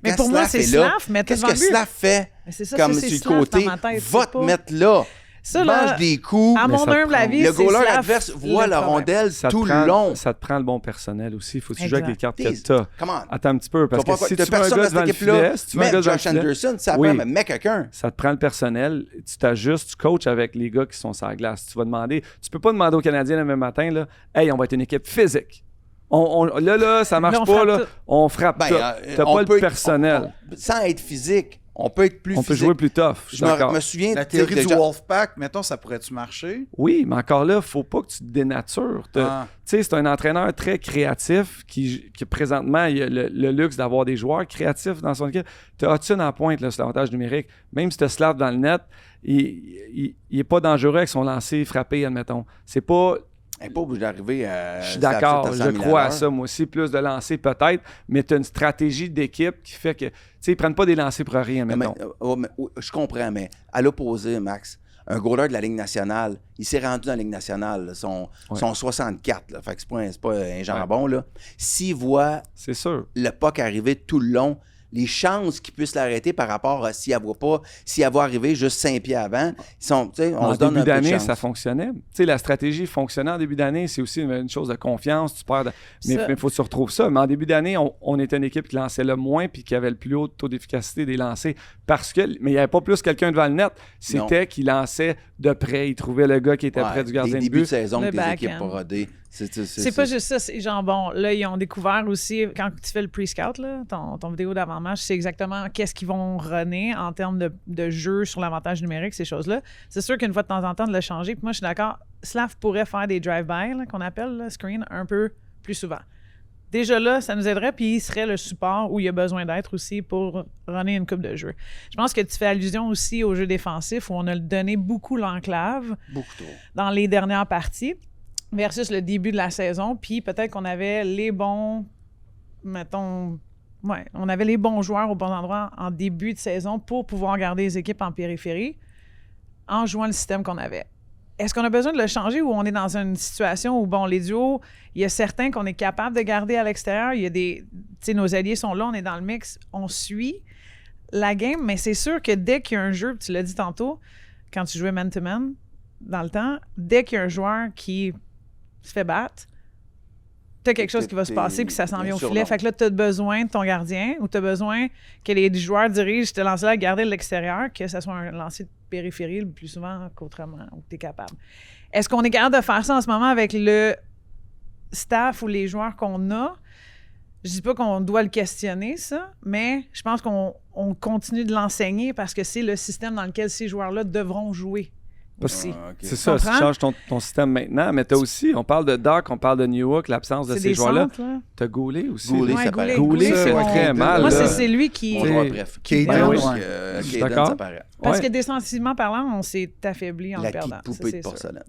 Mais pour moi, c'est est là, Slav, mais qu'est-ce devant que le but. Slav fait Mais c'est ça, comme c'est sur le Slav côté? dans ma tête, Va c'est te pas- mettre là. Ça, là, Mange des coups. à Mais mon ça te humble prend- avis, Le c'est goaler Slav adverse voit le la problème. rondelle Ça te tout prend- le long. Ça te prend le bon personnel aussi. Il faut que tu joues avec Exact. les cartes Please. que tu as. Come on. Attends un petit peu, parce Tu vas que pas- si t'as tu veux un personne gars dans devant cette le filet, équipe-là. si tu veux un Mets gars devant le Josh filet, Anderson, ça Oui. prend, mais mets quelqu'un. ça te prend le personnel, tu t'ajustes, tu coaches avec les gars qui sont sur la glace. Tu vas demander, tu peux pas demander aux Canadiens le même matin, là, hey, on va être une équipe physique. Là, ça marche Là, on pas, frappe là, tout. on frappe Ben, tout. T'as on pas peut le être- personnel. Sans être physique, on peut être plus On peut physique. jouer plus tough, je suis Je d'accord. me souviens... La tu sais, théorie du déjà- Wolfpack, mettons, ça pourrait-tu marcher? Oui, mais encore là, faut pas que tu te dénatures. Ah. Tu sais, c'est un entraîneur très créatif qui présentement, il a le luxe d'avoir des joueurs créatifs dans son équipe. Tu as Hudson en pointe, là, sur l'avantage numérique. Même si tu as Slav dans le net, il est pas dangereux avec son lancer frappé, admettons. C'est pas... Elle n'est pas obligée d'arriver à... Je suis d'accord, à 100 je 000 crois à l'heure. ça, moi aussi. Plus de lancer peut-être, mais tu as une stratégie d'équipe qui fait que... Tu sais, ils prennent pas des lancers pour rien, Mais, mettons. je comprends, mais à l'opposé, Max, un goaler de la Ligue nationale, il s'est rendu dans la Ligue nationale, là, son 64, là, fait que c'est pas un jambon. Là. S'il voit C'est sûr. le puck arriver tout le long, les chances qu'il puisse l'arrêter par rapport à s'il va arriver juste 5 pieds avant, ils sont, tu sais, on En se donne début un peu de d'année, chance. ça fonctionnait. Tu sais, la stratégie fonctionnait en début d'année. C'est aussi une chose de confiance. Tu perds mais Ça- il faut que tu retrouves ça. Mais en début d'année, on était une équipe qui lançait le moins puis qui avait le plus haut taux d'efficacité des lancers. Mais il n'y avait pas plus quelqu'un devant le net. C'était qu'il lançait de près. Il trouvait le gars qui était Ouais, près du gardien des de débuts de but. saison Le que les back-end. équipes parodées. C'est pas juste ça, c'est genre, bon, là, ils ont découvert aussi, quand tu fais le pre-scout, là, ton vidéo d'avant-match, c'est exactement qu'est-ce qu'ils vont runner en termes de jeu sur l'avantage numérique, ces choses-là. C'est sûr qu'une fois de temps en temps, de le changer. Puis moi, je suis d'accord, Slav pourrait faire des drive-by, là, qu'on appelle, là, screen, un peu plus souvent. Déjà là, ça nous aiderait, puis il serait le support où il y a besoin d'être aussi pour runner une coupe de jeu. Je pense que tu fais allusion aussi au jeu défensif, où on a donné beaucoup l'enclave Beaucoup trop. dans les dernières parties. versus le début de la saison. Puis peut-être qu'on avait les bons, mettons, on avait les bons joueurs au bon endroit en début de saison pour pouvoir garder les équipes en périphérie en jouant le système qu'on avait. Est-ce qu'on a besoin de le changer ou on est dans une situation où, bon, les duos, il y a certains qu'on est capable de garder à l'extérieur. Il y a des... Tu sais, nos alliés sont là, on est dans le mix, on suit la game, mais c'est sûr que dès qu'il y a un jeu, puis tu l'as dit tantôt, quand tu jouais man-to-man, dans le temps, dès qu'il y a un joueur qui se fait battre, t'as quelque chose qui va se passer puis ça s'en vient au filet. Fait que là, t'as besoin de ton gardien ou t'as besoin que les joueurs dirigent te lancer là à garder de l'extérieur, que ce soit un lancer de périphérie le plus souvent qu'autrement, ou que t'es capable. Est-ce qu'on est capable de faire ça en ce moment avec le staff ou les joueurs qu'on a? Je dis pas qu'on doit le questionner, ça, mais je pense qu'on continue de l'enseigner parce que c'est le système dans lequel ces joueurs-là devront jouer. Aussi. C'est ça, si tu changes ton système maintenant, mais t'as aussi, on parle de Doc, on parle de Newhook, l'absence de ces joueurs-là. T'as Goulet aussi. Goulet, ça paraît. Goulet, c'est très mal. Moi, c'est lui qui... Bref. Caden, ça paraît. Parce que défensivement parlant, on s'est affaibli en perdant. La petite poupée de porcelaine.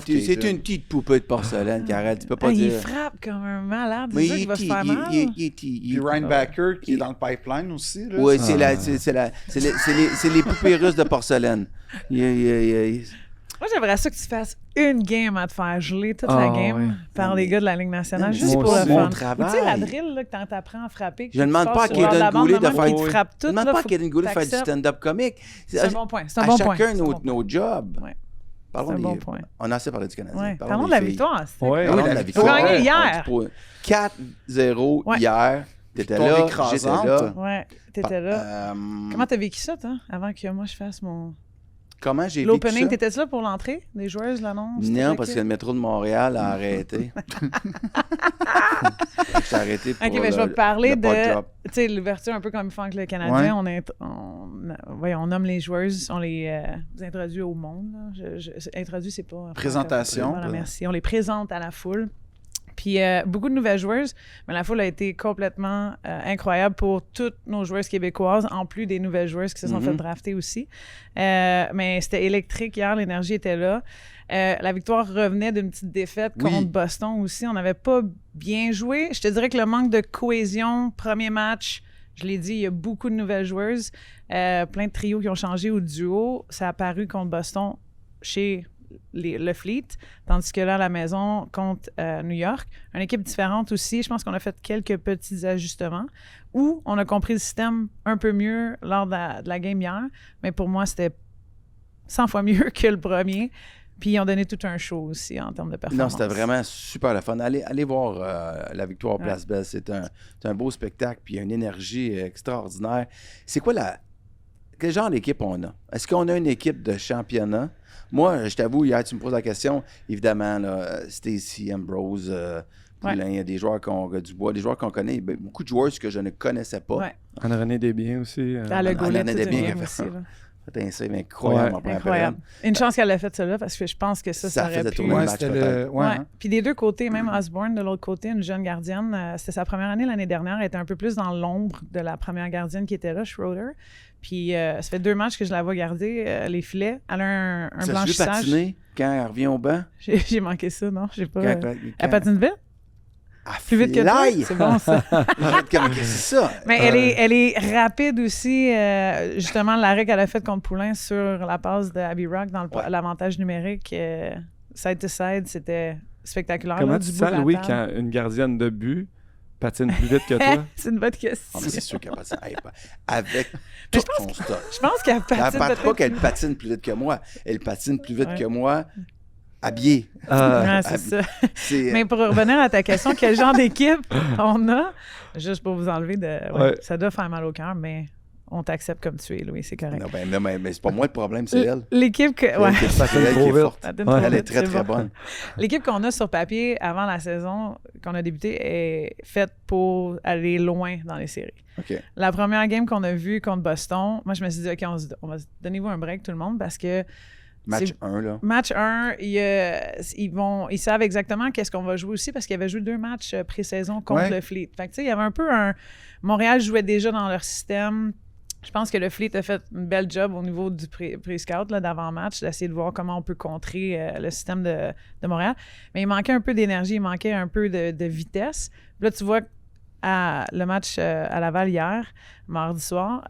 C'est une petite poupée de porcelaine, Karel, tu peux pas dire... Il frappe comme un malade, c'est ça qui va se faire mal. Puis Ryan Backer, qui est dans le pipeline aussi. Oui, c'est les poupées russes de porcelaine. Moi, j'aimerais ça que tu fasses une game à te faire geler toute la game par les gars de la Ligue nationale, juste pour le fun. Travail. Tu sais, la drill là, que t'apprends à frapper. Je ne demande pas à Caden Goulet de faire Je ne demande pas à Caden Goulet de faire du stand-up comique. C'est un bon point. À chacun nos jobs. C'est un bon point. On a assez parlé du Canadien. Ouais. Parlons de la victoire. Oui, la victoire. On a gagné hier. 4-0 hier. T'étais là, j'étais là. Ouais, t'étais là. Comment t'as vécu ça, toi, avant que moi je fasse mon... Comment j'ai vécu ça? L'opening, t'étais-tu là pour l'entrée des joueuses, l'annonce? Non, parce que le métro de Montréal a arrêté. J'ai arrêté pour mais je vais parler de tu l'ouverture un peu comme ils font avec le Canadien. On nomme les joueuses, on les introduit au monde. Introduit, c'est pas... Présentation. Voilà, merci. On les présente à la foule. Puis beaucoup de nouvelles joueuses, mais la foule a été complètement incroyable pour toutes nos joueuses québécoises, en plus des nouvelles joueuses qui se sont fait drafter aussi. Mais c'était électrique hier, l'énergie était là. La victoire revenait d'une petite défaite contre Boston aussi. On n'avait pas bien joué. Je te dirais que le manque de cohésion, premier match, je l'ai dit, il y a beaucoup de nouvelles joueuses, plein de trios qui ont changé ou de duos. Ça a apparu contre Boston chez le Fleet, tandis que là, à la maison, contre New York. Une équipe différente aussi. Je pense qu'on a fait quelques petits ajustements où on a compris le système un peu mieux lors de la game hier. Mais pour moi, c'était 100 fois mieux que le premier. Puis ils ont donné tout un show aussi en termes de performance. Non, c'était vraiment super le fun. Allez voir la victoire Place Belle. C'est un beau spectacle, puis il y a une énergie extraordinaire. C'est quoi quel genre d'équipe on a? Est-ce qu'on a une équipe de championnat? Moi, je t'avoue, hier, tu me poses la question, évidemment, Stacey, Ambrose, Poulin, il y a des joueurs Dubois, des joueurs qu'on connaît, beaucoup de joueurs que je ne connaissais pas. Ouais. Anne-Renée Desbiens aussi. Anne-Renée Desbiens qui a fait aussi. C'est incroyable en première période. Une chance qu'elle a fait ça là, parce que je pense que ça aurait pu... tourner le match peut-être. Puis des deux côtés, même Osborne, de l'autre côté, une jeune gardienne, c'était sa première année l'année dernière, elle était un peu plus dans l'ombre de la première gardienne qui était là, Schroeder. Puis ça fait 2 matchs que je la vois garder, les filets. Elle a un blanchissage. Ça se patiner quand elle revient au banc? J'ai manqué ça, non? J'ai pas... Elle patine vite? Plus vite que toi? C'est bon, ça. C'est ça. Mais elle est rapide aussi. Justement, l'arrêt qu'elle a fait contre Poulin sur la passe de Abby Rock dans l'avantage numérique, side to side, c'était spectaculaire. Comment là, tu sens, Louis, quand une gardienne de but patine plus vite que toi? C'est une bonne question. Oh, mais c'est sûr qu'elle patine. Avec tout son stock. Je pense qu'elle patine. Pas qu'elle patine plus vite que moi. Elle patine plus vite que moi. Habillé. C'est ça. Mais pour revenir à ta question, quel genre d'équipe on a? Juste pour vous enlever ça doit faire mal au cœur, mais on t'accepte comme tu es, Louis, c'est correct. Non, mais c'est pas moi le problème, c'est elle. L'équipe que... Elle qui est forte. Elle est très, très bonne. L'équipe qu'on a sur papier avant la saison qu'on a débuté est faite pour aller loin dans les séries. Okay. La première game qu'on a vue contre Boston, moi, je me suis dit, OK, on va donnez-vous un break, tout le monde, parce que Match 1, là. Match 1, ils savent exactement qu'est-ce qu'on va jouer aussi parce qu'ils avaient joué 2 matchs pré-saison contre le Fleet. Fait que, tu sais, il y avait un peu Montréal jouait déjà dans leur système. Je pense que le Fleet a fait une belle job au niveau du pré-scout, là, d'avant-match, d'essayer de voir comment on peut contrer le système de Montréal. Mais il manquait un peu d'énergie, il manquait un peu de vitesse. Puis là, tu vois, le match à Laval hier, mardi soir,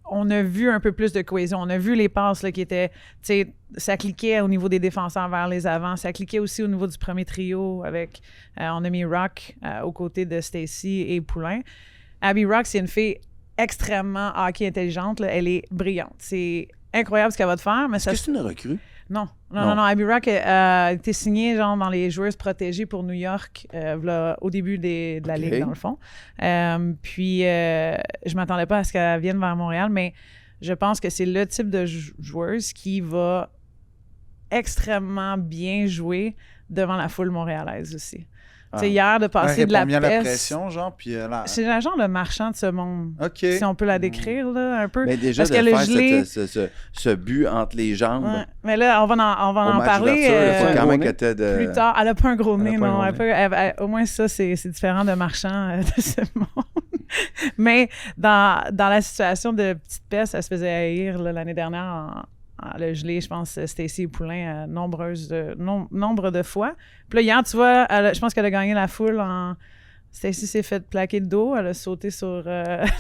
on a vu un peu plus de cohésion. On a vu les passes là, qui étaient... Tu sais, ça cliquait au niveau des défenseurs vers les avants. Ça cliquait aussi au niveau du premier trio avec... on a mis Rock aux côtés de Stacy et Poulain. Abby Rock, c'est une fille extrêmement hockey intelligente. Là. Elle est brillante. C'est incroyable ce qu'elle va te faire. Mais Est-ce que c'est une recrue? Non. Abby Rock a été signée genre, dans les joueuses protégées pour New York au début de la Ligue, dans le fond. Puis, je m'attendais pas à ce qu'elle vienne vers Montréal, mais je pense que c'est le type de joueuse qui va extrêmement bien jouer devant la foule montréalaise aussi. Tu sais, hier, de passer de la bien la peste... pression, genre, puis C'est un genre de marchand de ce monde, OK. si on peut la décrire, là, un peu. Mais déjà, Parce de qu'elle a faire gelé... ce but entre les jambes. Ouais. Mais là, on va en Au match parler d'ouverture, il faut quand même nez. que t'aies de... plus tard. Elle n'a pas un gros nez, Elle a pas un non. gros Au moins, ça, c'est différent de marchand de ce monde. Mais dans la situation de petite peste, elle se faisait haïr là, l'année dernière le gelé, je pense, Stacy Poulain, nombre de fois. Puis là, hier, tu vois, je pense qu'elle a gagné la foule Stacy s'est fait plaquer de dos. Elle a sauté sur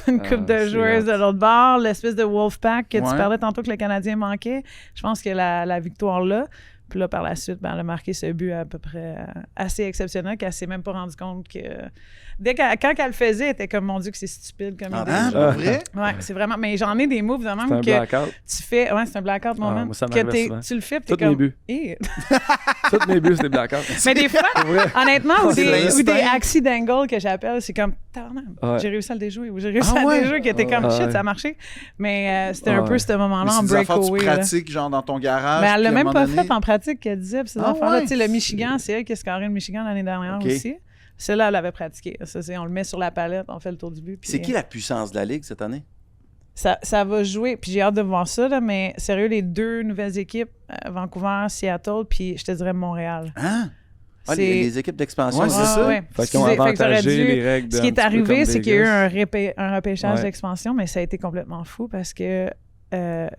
une coupe de joueuses de l'autre bord. L'espèce de Wolfpack que tu parlais tantôt que le Canadien manquait. Je pense que la victoire là. Puis là, par la suite, elle a marqué ce but à peu près assez exceptionnel qu'elle s'est même pas rendue compte que... Quand elle le faisait, elle était comme, mon Dieu, que c'est stupide comme idée. Pour vrai? Ouais, c'est vraiment... Mais j'en ai des moves de même C'est un que blackout. tu fais... Ouais, c'est un blackout moment. moi, ça que m'arrive souvent. tu le fais, puis t'es Tous comme... mes buts. Eh. Tous mes buts, c'est des blackouts. Mais des fois, honnêtement, ou C'est des l'instinct. accidentals que j'appelle, c'est comme, Ouais. j'ai réussi à le déjouer, ou j'ai réussi à le déjouer, qui était comme, shit, ça a marché. Mais c'était un peu ce moment-là en Mais c'est des affaires que tu breakaway. là. pratiques, genre, dans ton garage. Mais elle l'a puis à un même pas moment donné- fait en pratique, qu'elle disait. Puis ces Ah affaires-là, ouais? tu sais, le Michigan, c'est elle qui a scoré le Michigan l'année dernière OK. aussi. Celle-là, elle l'avait pratiqué. Ça, on le met sur la palette, on fait le tour du but. puis- C'est qui la puissance de la Ligue cette année? Ça va jouer, puis j'ai hâte de voir ça, là, mais sérieux, les deux nouvelles équipes, Vancouver, Seattle, puis je te dirais Montréal. Hein? Ah, C'est- les équipes d'expansion. Ouais, c'est ça. Ouais. Fait qu'ils ont Excusez, fait que j'aurais avantagé dû- les règles Ce qui un est petit peu arrivé, comme c'est qu'il y a eu Vegas. un repêchage Ouais. d'expansion, mais ça a été complètement fou parce que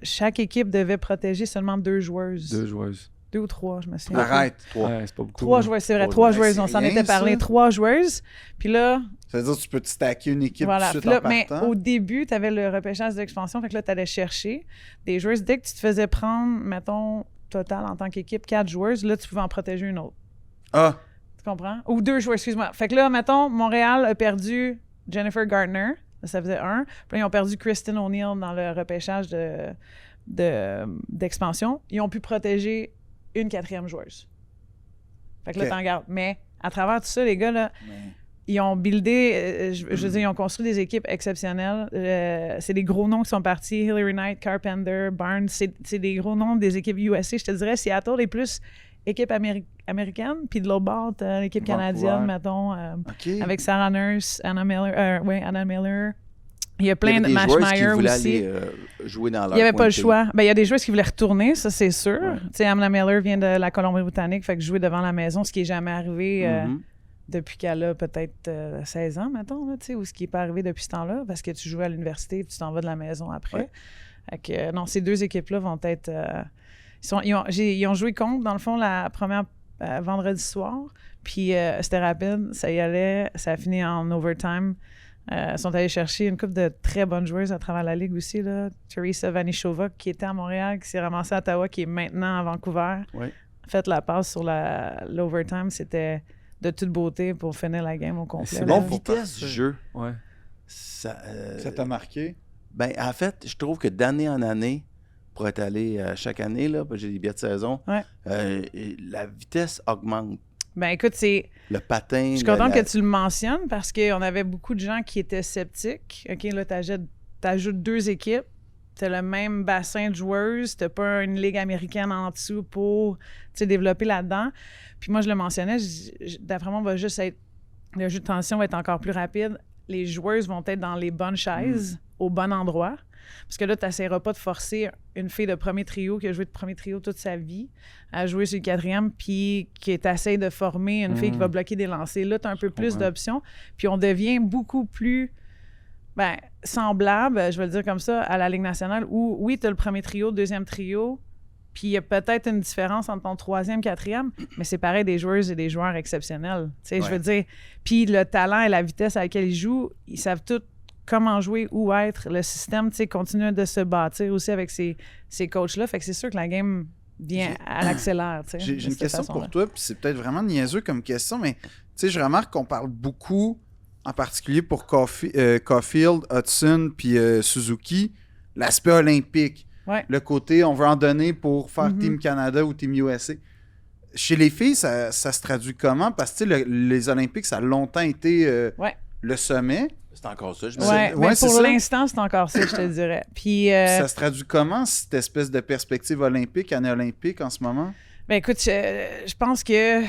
chaque équipe devait protéger seulement 2 joueuses. 2 joueuses. 2 ou 3, je me souviens. Arrête. Ouais, c'est pas beaucoup. 3 là. joueuses, c'est vrai, 3 3 joueuses. c'est On s'en rien, était parlé. ça. 3 joueuses. Puis là, Ça veut dire que tu peux te stacker une équipe voilà. tout de Puis suite là, en mais partant. au début, tu avais le repêchage d'expansion. Fait que là, tu allais chercher des joueuses. Dès que tu te faisais prendre, mettons, total en tant qu'équipe, 4 joueuses, là, tu pouvais en protéger une autre. Ah, Tu comprends? Ou 2 joueurs, excuse-moi. Fait que là, mettons, Montréal a perdu Jennifer Gardner. Ça faisait 1. Puis là, ils ont perdu Kristen O'Neill dans le repêchage d'expansion. Ils ont pu protéger une 4e joueuse. Fait que là, OK. t'en gardes. Mais à travers tout ça, les gars, là, ils ont buildé, je veux dire, ils ont construit des équipes exceptionnelles. C'est des gros noms qui sont partis. Hillary Knight, Carpenter, Barnes. C'est des gros noms des équipes USA. Je te dirais, Seattle est plus équipe américaine. Puis de l'autre bord, t'as l'équipe canadienne, mettons, OK. avec Sarah Nurse, Anna Miller. Il y a plein de Il y avait des joueuses qui Mashmeyer voulaient aussi. aller jouer dans leur Il n'y avait coin pas de le pays. choix. Ben, il y a des joueuses qui voulaient retourner, ça, c'est sûr. Ouais. Tu sais, Anna Miller vient de la Colombie-Britannique, fait que jouer devant la maison, ce qui n'est jamais arrivé Mhm. depuis qu'elle a peut-être 16 ans, mettons, là, tu sais, ou ce qui n'est pas arrivé depuis ce temps-là, parce que tu joues à l'université et tu t'en vas de la maison après. Ouais. Fait que, non, ces 2 équipes-là vont être... ils ont joué contre, dans le fond, la première vendredi soir, puis c'était rapide, ça y allait, ça a fini en overtime. Ils sont allés chercher une couple de très bonnes joueuses à travers la Ligue aussi. Là. Teresa Vanishova, qui était à Montréal, qui s'est ramassée à Ottawa, qui est maintenant à Vancouver. Oui. Fait la passe sur l'overtime. C'était de toute beauté pour finir la game au complet. C'est là. bon pour vitesse du partir. jeu. Ouais. Ça Ça t'a marqué? ben, en fait, je trouve que d'année en année, pour être allé chaque année, là, parce que j'ai des billets de saison, Ouais. la vitesse augmente. Ben écoute, Le patin. je suis contente que tu le mentionnes parce qu'on avait beaucoup de gens qui étaient sceptiques. OK, là, t'ajoutes 2 équipes. T'as le même bassin de joueuses. T'as pas une ligue américaine en dessous pour développer là-dedans. Puis moi, je le mentionnais, d'après moi, on va juste être... Le jeu de tension va être encore plus rapide. Les joueuses vont être dans les bonnes chaises, au bon endroit. Parce que là, tu n'essaieras pas de forcer une fille de premier trio qui a joué de premier trio toute sa vie à jouer sur le 4e, puis qui t'essaie de former une fille qui va bloquer des lancers. Là, tu as un peu plus d'options. Puis on devient beaucoup plus Ben, semblable, je vais le dire comme ça, à la Ligue nationale, où, oui, tu as le premier trio, deuxième trio, puis il y a peut-être une différence entre ton troisième, quatrième, mais c'est pareil des joueuses et des joueurs exceptionnels. Tu sais, je veux dire, puis le talent et la vitesse à laquelle ils jouent, ils savent tous comment jouer, où être. Le système, tu sais, continue de se bâtir aussi avec ces coachs-là. Fait que c'est sûr que la game vient à l'accélère, tu sais. J'ai de une cette question façon-là. pour toi, puis c'est peut-être vraiment niaiseux comme question, mais tu sais, je remarque qu'on parle beaucoup, en particulier pour Caulfield, Hudson, puis Suzuki, l'aspect olympique. Ouais. Le côté, on veut en donner pour faire Team Canada ou Team USA. Chez les filles, ça se traduit comment? Parce que tu sais, les Olympiques, ça a longtemps été le sommet. C'est encore ça, je me Ouais, Ouais, mais c'est pour ça. l'instant, c'est encore ça, je te dirais. Puis, Ça se traduit comment, cette espèce de perspective olympique, année olympique en ce moment? ben écoute, je pense que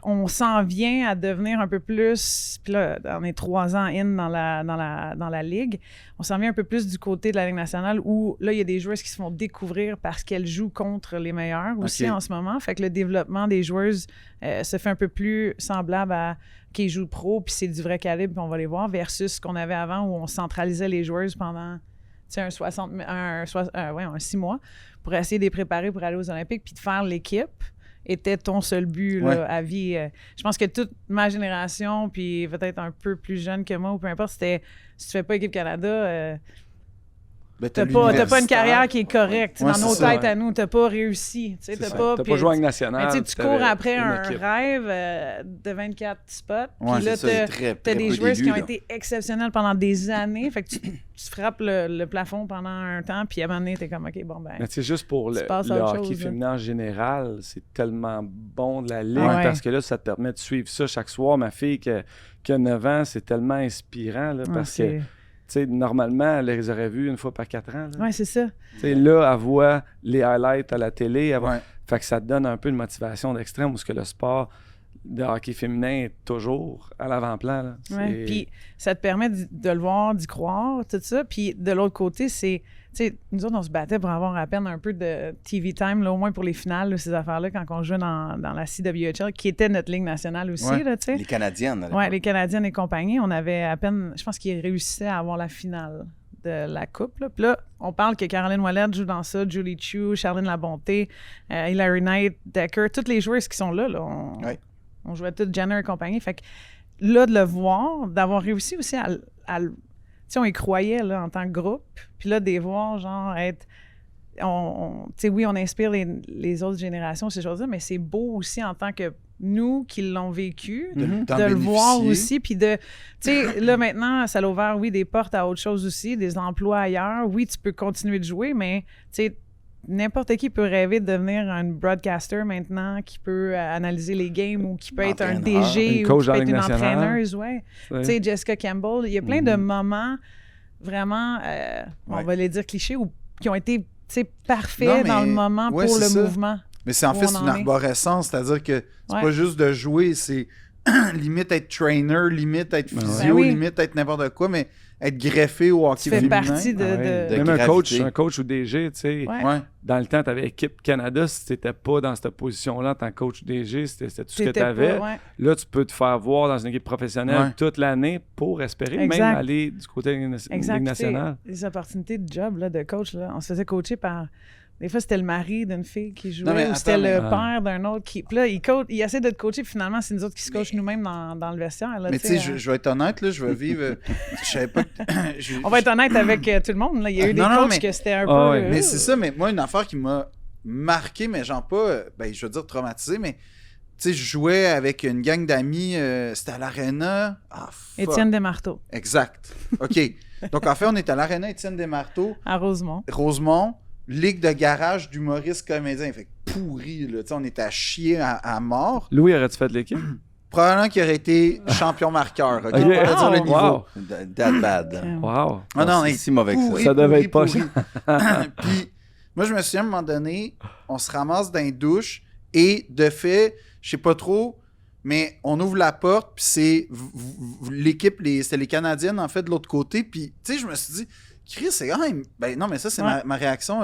on s'en vient à devenir un peu plus, puis là, on est 3 ans in dans la Ligue, on s'en vient un peu plus du côté de la Ligue nationale où là, il y a des joueuses qui se font découvrir parce qu'elles jouent contre les meilleurs aussi Ok. en ce moment. Fait que le développement des joueuses se fait un peu plus semblable à qui jouent pro, puis c'est du vrai calibre, puis on va les voir, versus ce qu'on avait avant où on centralisait les joueuses pendant un 6 mois pour essayer de les préparer pour aller aux Olympiques, puis de faire l'équipe était ton seul but là, Ouais. à vie. Je pense que toute ma génération, puis peut-être un peu plus jeune que moi, ou peu importe, c'était si tu fais pas équipe Canada, Ben, t'as pas une carrière qui est correcte. Ouais, dans nos c'est ça, têtes à nous, t'as pas réussi. Tu sais, C'est ça. pas, T'as puis- pas joué en Ligue mais nationale. tu sais, tu t'avais cours après une un équipe. rêve de 24 spots. Ouais, Puis là, c'est ça, t'as très t'as des peu joueurs qui d'élus, ont là. été exceptionnels pendant des années. Fait que tu frappes le plafond pendant un temps, puis à un moment donné, t'es comme, OK, bon, ben... Mais tu sais, juste pour Tu le passes à autre hockey chose, là. féminin en général, c'est tellement bon de la Ligue Ah ouais. parce que là, ça te permet de suivre ça chaque soir. Ma fille qui a 9 ans, c'est tellement inspirant là, parce que, tu sais, normalement, elle les aurait vus une fois par 4 ans. là. Ouais, c'est ça. Tu sais, là, elle voit les highlights à la télé. Ouais. Fait que ça te donne un peu une motivation d'extrême où ce que le sport de hockey féminin est toujours à l'avant-plan. là. Ouais. C'est- Puis ça te permet de le voir, d'y croire, tout ça. Puis de l'autre côté, c'est... Tu sais, nous autres, on se battait pour avoir à peine un peu de TV time, là, au moins pour les finales, là, ces affaires-là, quand on jouait dans la CWHL, qui était notre ligue nationale aussi, Ouais. là, tu sais. Les Canadiennes. à Ouais, l'époque. les Canadiennes et compagnie, on avait à peine... Je pense qu'ils réussissaient à avoir la finale de la Coupe. Là. Puis là, on parle que Caroline Ouellette joue dans ça, Julie Chu, Charlene Labonté, Hilary Knight, Decker, toutes les joueuses qui sont là, Ouais. on jouait toutes Jenner et compagnie. Fait que là, de le voir, d'avoir réussi aussi à tu sais, on y croyait là, en tant que groupe. Puis là, de les voir, genre, être... Tu sais, oui, on inspire les autres générations, ces choses-là, mais c'est beau aussi en tant que nous qui l'ont vécu, D'en de le voir bénéficier. aussi, puis de... Tu sais, là, maintenant, ça a ouvert, oui, des portes à autre chose aussi, des emplois ailleurs. Oui, tu peux continuer de jouer, mais, tu sais, n'importe qui peut rêver de devenir un broadcaster maintenant, qui peut analyser les games ou qui peut être un Entraîneur. DG Une ou coach qui dans peut la être Ligue une nationale. entraîneuse, ouais. Ouais. Tu sais, Jessica Campbell, il y a plein de moments vraiment, on Ouais. va les dire clichés, ou qui ont été, tu sais, parfaits Non, mais- dans le moment ouais, pour c'est le ça. mouvement. Mais c'est en Où fait on c'est en une est. arborescence, c'est-à-dire que c'est Ouais. pas juste de jouer, c'est limite être trainer, limite être Ben physio, oui. limite être n'importe quoi, mais être greffé au hockey Tu fais féminin. partie de... Ah ouais. de Même un gravité. coach ou DG, tu sais. Ouais. Ouais. Dans le temps, tu avais équipe Canada, si tu n'étais pas dans cette position-là en tant que coach DG, c'était tout ce que T'étais tu avais. pas, ouais. Là, tu peux te faire voir dans une équipe professionnelle Ouais. toute l'année pour espérer même Exact. aller du côté de la Ligue Exact. nationale. Tu sais, les opportunités de job là, de coach, là, on se faisait coacher par... Des fois, c'était le mari d'une fille qui jouait Non, mais ou c'était attends, le mais- père d'un autre qui... Puis là, il essaie de te coacher, puis finalement, c'est nous autres qui se coachent nous-mêmes dans le vestiaire. Là, Mais tu sais, je vais être honnête, là, je vais vivre. Je savais pas que. On va être honnête avec tout le monde. Là. Il y a eu des Non, non, coachs mais- que c'était un Ah peu... ouais. Mais c'est ça, mais moi, une affaire qui m'a marqué, mais genre pas, ben, je veux dire traumatisé, mais tu sais, je jouais avec une gang d'amis, c'était à l'Arena. Ah, fuck. Étienne Desmarteaux, Exact. OK. Donc, en fait, on est à l'Arena Étienne Desmarteaux, à Rosemont. Rosemont, ligue de garage d'humoristes comédiens. Fait que pourri, là. Tu sais, on était à chier à mort. Louis, aurais-tu fait de l'équipe? Probablement qu'il aurait été champion marqueur. OK? Ok. On va dire le Wow. niveau. Wow. That bad. Wow. Ah non, c'est mais si mauvais que ça. pourri, Ça devait pourri, être pas pourri. Puis, moi, je me souviens, à un moment donné, on se ramasse dans les douches et, de fait, je sais pas trop, mais on ouvre la porte, puis c'est l'équipe, c'était les Canadiennes, en fait, de l'autre côté. Puis, tu sais, je me suis dit, Chris, c'est quand même... Ben non, mais ça, c'est Ouais. ma réaction.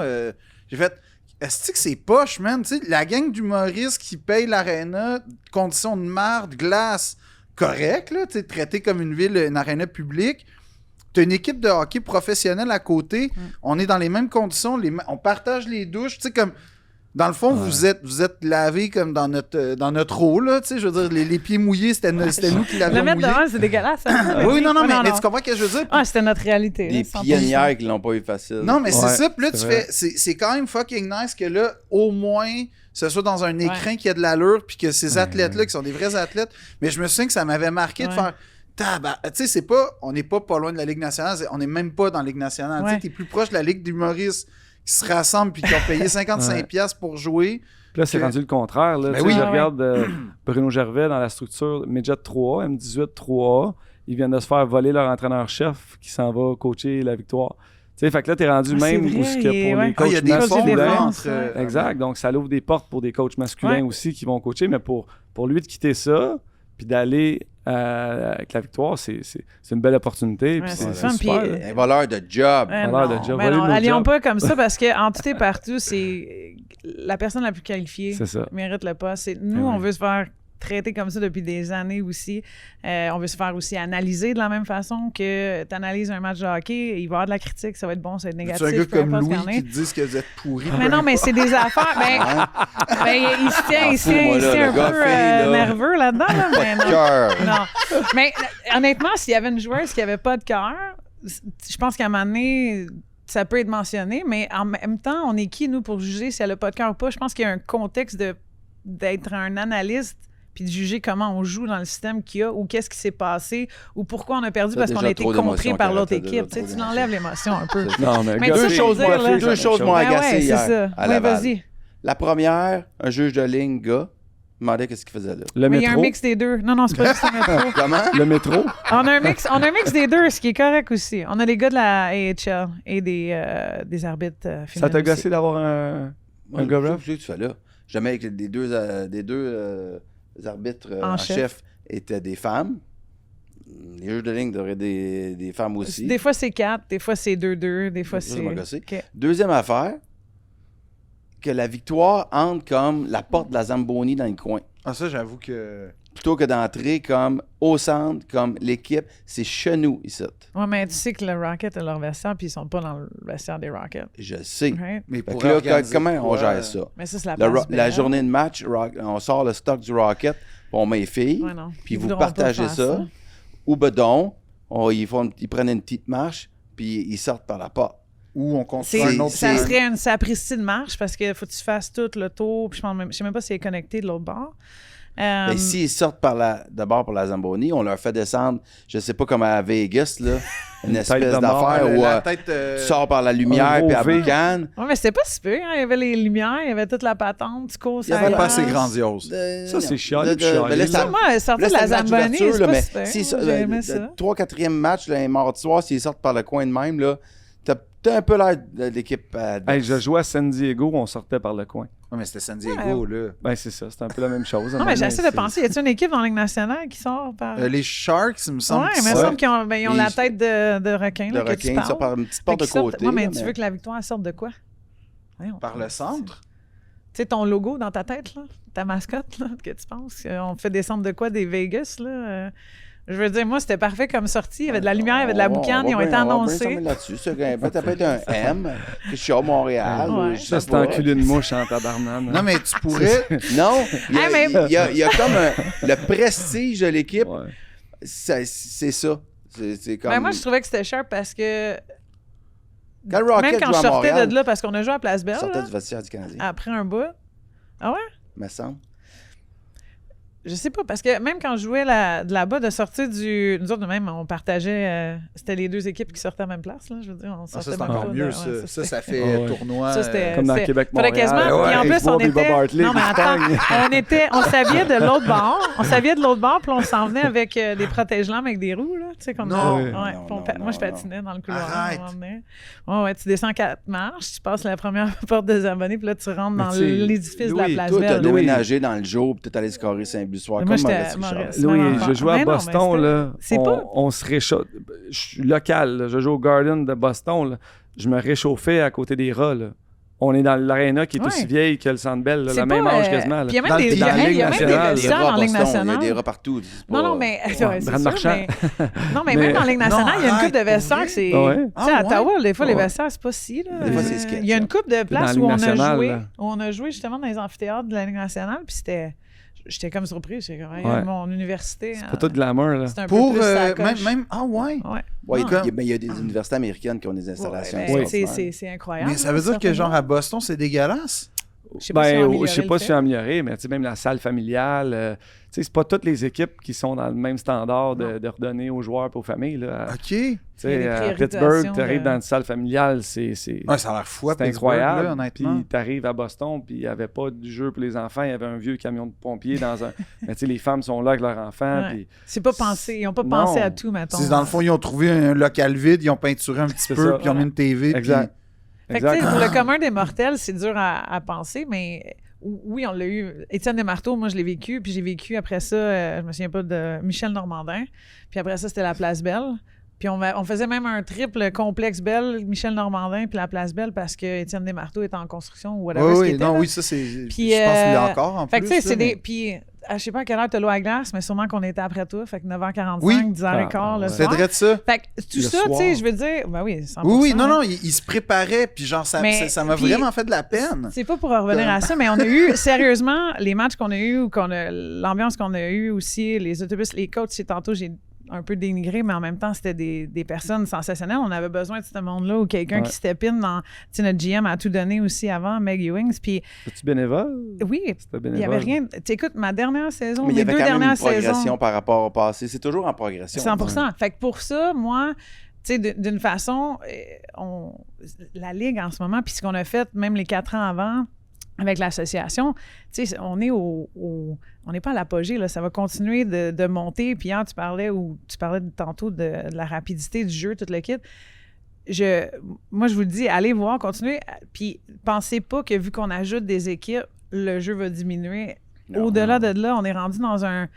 J'ai fait... Est-ce que c'est poche, man? Tu sais, la gang d'humoristes qui paye l'aréna, conditions de marde, glace, correct, là, tu sais, traité comme une ville, une aréna publique. t'as une équipe de hockey professionnelle à côté, on est dans les mêmes conditions, on partage les douches, tu sais, comme... Dans le fond, vous êtes lavés comme dans notre eau, là, tu sais, je veux dire, les pieds mouillés, c'était nous qui l'avions Le mettre mouillé. devant, c'est dégueulasse. Hein? Oui, non, mais tu comprends ce que je veux dire? Ah, c'était notre réalité. Des là, 100%. pionnières qui l'ont pas eu facile. Non, mais c'est Ouais, ça, puis là, c'est tu vrai. fais... C'est quand même fucking nice que là, au moins, ce soit dans un écran qui a de l'allure, puis que ces athlètes-là, qui sont des vrais athlètes, mais je me souviens que ça m'avait marqué de faire... Tu sais, c'est pas... On n'est pas loin de la Ligue nationale, on n'est même pas dans la Ligue nationale. Tu sais, t'es plus proche de la Ligue d'humoristes qui se rassemblent puis qui ont payé 55$ pour jouer. Puis là, c'est rendu le contraire. Là. Ben Tu sais, oui. je regarde Bruno Gervais dans la structure Midget 3A, M18 3A. Ils viennent de se faire voler leur entraîneur-chef qui s'en va coacher la Victoire. Tu sais, fait que là, t'es rendu Ah, c'est même vrai, où ce que pour les Il coachs y a des masculins. fonds là, défense, entre... ouais. Exact. Donc, ça ouvre des portes pour des coachs masculins aussi qui vont coacher. Mais pour lui de quitter ça, puis d'aller avec la Victoire, c'est une belle opportunité. Puis Ouais, c'est c'est le fun, super, puis- là. Un voleur de job. Ouais, Valeur non, de job. mais Voler non, nos allions jobs. pas comme ça parce qu'en tout et partout, c'est la personne la plus qualifiée C'est ça. mérite le poste. Nous, oui. on veut se faire traiter comme ça depuis des années aussi. On veut se faire aussi analyser de la même façon que tu analyses un match de hockey. Il va y avoir de la critique, ça va être bon, ça va être négatif. C'est un gars peu comme importe ce Louis qu'il y en qui ait. te disent que vous êtes pourris. Mais non, mais c'est des affaires. Ben, il se tient, il se tient, moi, il se là, tient le un gars peu fille, là. nerveux là-dedans. Là, mais non. Cœur. Non. Mais honnêtement, s'il y avait une joueuse qui avait pas de cœur, je pense qu'à un moment donné, ça peut être mentionné, mais en même temps, on est qui, nous, pour juger si elle a pas de cœur ou pas? Je pense qu'il y a un contexte d'être un analyste puis de juger comment on joue dans le système qu'il y a ou qu'est-ce qui s'est passé ou pourquoi on a perdu T'as parce qu'on déjà a été trop contré d'émotions, par Karen, l'autre t'as déjà équipe. Tu sais, trop tu l'enlèves l'émotion un peu. Non, mais Mais gars, tu sais, Deux je choses veux dire, là. deux choses m'ont Ben agacé ouais, c'est hier ça. à Ouais, Laval. vas-y. La première, un juge de ligne, gars, demandait qu'est-ce qu'il faisait là. le Mais il y a un métro. mix des deux. Non, non, c'est pas juste le métro. Comment? Le métro. On a un mix des deux, ce qui est correct aussi. On a des gars de la AHL et des arbitres féminins. Ça t'a aussi. gossé d'avoir un gars rough? que tu fais là. Jamais avec des deux arbitres En en chef. chef étaient des femmes. Les juges de ligne devraient être des femmes aussi. Des fois, c'est 4, des fois, c'est 2-2, des fois, Ça, c'est... ça m'a gossé. OK. Deuxième affaire, que la victoire entre comme la porte de la Zamboni dans le coin. Ah, ça, j'avoue que... Plutôt que d'entrer comme au centre, comme l'équipe, c'est chez nous ici. Ouais, mais tu sais que le Rocket a leur vestiaire, puis ils sont pas dans le vestiaire des Rockets. Je sais. Right? Mais Fait pour que là, organiser comment on quoi, gère ça? Mais ça, c'est la La place belle. journée de match, on sort le stock du Rocket, puis on met les filles, Ouais, non. puis Ils vous voudront pas partagez faire ça. Ou bedon, ils prennent une petite marche, puis ils sortent par la porte. Ou on construit C'est- un autre... ça serait une sapristi de marche parce qu'il faut que tu fasses tout le tour. Puis je sais même pas s'il est connecté de l'autre bord. Ben, s'ils sortent d'abord pour la Zamboni, on leur fait descendre, je sais pas comme à Vegas, là, une espèce tête de mort, d'affaire où la tête... tu sors par la lumière, un gros puis à V. boucan. Ouais, mais c'était pas si peu. Hein? Il y avait les lumières, il y avait toute la patente, tu cours, Il y avait ça pas la- assez grandiose. Ça, c'est chialé, puis chialé. Ben là, Ça, ça- moi, sortir là, de la c'est le match Zamboni, d'ouverture, c'est là, pas mais super. si J'ai aimé ça. le 3-4e match, là, un mardi soir, s'ils sortent par le coin de même, là, t'as un peu l'air de l'équipe adverse. Hey, je jouais à San Diego, on sortait par le coin. Ouais, mais c'était San Diego, là. Ben, c'est ça, c'est un peu la même chose. Non, mais j'essaie de penser, y a-t-il une équipe dans la Ligue nationale qui sort par. Les Sharks, il me semble Ouais, qu'ils mais il me sont- semble qu'ils ont, ils ont Les- la tête de requin. Le Là, que tu requin, ça parles. par une petite Fait porte de qu'ils sortent- côté. Ouais, mais là, tu veux que la victoire sorte de quoi? Voyons. Par le centre. Tu sais, ton logo dans ta tête, là, ta mascotte, là, que tu penses, on fait descendre de quoi des Vegas, là? Je veux dire, moi, c'était parfait comme sortie. Il y avait de la lumière, il y avait de la boucane, ils ont été annoncés. Là-dessus. Ça peut être un M, que je suis à Montréal. Ouais. ou je Ça, sais c'est pas. un culé de mouche en tabarnane. Non, mais tu pourrais... Non, il y a, Ah, mais- il y a comme le prestige de l'équipe. Ouais. C'est ça. C'est comme... Ben, moi, je trouvais que c'était sharp parce que Quand le Rocket même quand joue je à sortais Montréal, de là, parce qu'on a joué à Place il Belle, sortait là, du vestiaire du Canadien, après un bout. Ah ouais? me semble. Je sais pas, parce que même quand je jouais de là-bas, de sortir du... Nous autres, même, on partageait... c'était les deux équipes qui sortaient à la même place, là. Je veux dire, on Ah, sortait ça, c'est même encore pas mieux, ouais, ça. Ça c'était- fait Ah ouais. tournoi... Ça, c'était... Comme dans c'était- Québec-Montréal. Faudrait quasiment... Ouais, Puis en avec plus, on Bob et Bob était... Hartley Non, mais qui attends, on s'habillait de l'autre bord. On s'habillait de l'autre bord, puis on s'en venait avec des protège-lames avec des roues, là. Tu sais, comme Non. ça. Non, Ouais, non, puis non, moi, je non, patinais dans le couloir. Arrête. on m'emmenait. Ouais, tu descends 4 marches, tu passes la première porte des abonnés, puis là, tu rentres Mais dans tu sais, l'édifice de la Louis, Place Toi, t'as Belle. déménagé dans le jour, puis t'es allé scorer Saint-Busoir, Moi, comme j'étais Maurice Richard. Maurice. Louis, même je affaire. jouais à Mais non, Boston, mais là. c'est pas- On se réchauffe. Je suis local, là. Je joue au Garden de Boston, là. Je me réchauffais à côté des rats, là. on est dans l'aréna qui est Ouais. aussi vieille que le Centre Bell, là, C'est la même pas, âge quasiment. là. Puis il y a même Dans des le- il y a dans la même- il y Ligue a même des nationale, Il y a vestiaires des rats en à Ligue Boston, il y a nationale. des rats partout. C'est Non, pas- non, mais ouais, c'est Brad sûr, Marchand. mais... Non, mais même Mais- en Ligue nationale, il y a une arrête, coupe de pour vestiaires vrai? que c'est... Ah ouais? Tu sais, Ah à Ottawa, des fois, les Oh. vestiaires, c'est pas si, là. Des fois, c'est sketch, Il y a une hein. coupe de dans places la où Ligue on a nationale, joué. là. Où on a joué justement dans les amphithéâtres de la Ligue nationale, puis c'était... J'étais comme surprise. J'étais comme, Ouais. mon université... C'est pas tout de glamour, là. C'est un peu Pour plus sacoche. même. Ah ouais. Ouais. Ouais, Non. mais il y a des universités américaines qui ont des installations. Ouais, extraordinaires. c'est incroyable. Mais ça veut dire que genre à Boston, c'est dégueulasse. Je sais pas si on a amélioré je sais pas le si fait. c'est amélioré, mais tu sais, même la salle familiale, tu sais, c'est pas toutes les équipes qui sont dans le même standard de redonner aux joueurs et aux familles. Là. OK. Tu Il y a des sais, à priorisations Pittsburgh, tu arrives de- dans une salle familiale, c'est Ouais, ça a l'air fou à c'est Pittsburgh, là, incroyable. honnêtement. Puis tu arrives à Boston, puis il n'y avait pas du jeu pour les enfants, il y avait un vieux camion de pompiers dans un. Mais tu sais, les femmes sont là avec leurs enfants. Ouais. Puis C'est pas pensé. Ils n'ont pas Non. pensé à tout, mettons. C'est dans le fond, ils ont trouvé un local vide, ils ont peinturé un petit C'est peu, ça. puis ils ont mis une TV. Exact. Fait que, tu sais, Exact. pour le commun des mortels, c'est dur à penser, mais oui, on l'a eu. Étienne Desmarteaux, moi, je l'ai vécu, puis j'ai vécu après ça, je me souviens pas de Michel Normandin, puis après ça, c'était la Place Belle. Puis on faisait même un triple complexe Belle, Michel Normandin, puis la Place Belle, parce que Étienne Desmarteaux était en construction ou whatever. Oui, ce oui, qu'il était, non, là. oui, ça c'est. Puis, je pense qu'il est encore en Fait plus. que tu sais, là, c'est mais- des. Puis, je sais pas à quelle heure t'as l'eau à glace, mais sûrement qu'on était après toi. Fait que 9h45, Oui. 10h15 le C'est soir. vrai de ça. Fait que tout Le ça, tu soir. sais, je veux dire. Ben oui, 100%. Oui, oui, non, hein. non, il se préparait, puis genre, ça Mais- ça m'a puis- vraiment fait de la peine. C'est pas pour revenir à ça, mais on a eu, sérieusement, les matchs qu'on a eu, l'ambiance qu'on a eue aussi, les autobus, les coachs, c'est tantôt, j'ai un peu dénigré, mais en même temps, c'était des personnes sensationnelles. On avait besoin de ce monde-là ou quelqu'un qui step in dans... Tu sais, notre GM a tout donné aussi avant, Meg Ewings, puis C'est-tu bénévole? oui, C'était il bénévole. n'y avait rien... Tu écoutes, ma dernière saison, Mais il y mes avait deux quand même une dernières progression saisons... par rapport au passé. C'est toujours en progression. 100%. Fait que pour ça, moi, tu sais, d'une façon, la Ligue en ce moment, puis ce qu'on a fait même les 4 ans avant avec l'association, tu sais, on est on n'est pas à l'apogée, là. Ça va continuer de monter. Puis hier, tu parlais tantôt de la rapidité du jeu, tout le kit. Moi, je vous le dis, allez voir, continuez. Puis pensez pas que vu qu'on ajoute des équipes, le jeu va diminuer. Non, Au-delà non. de là, on est rendu dans un...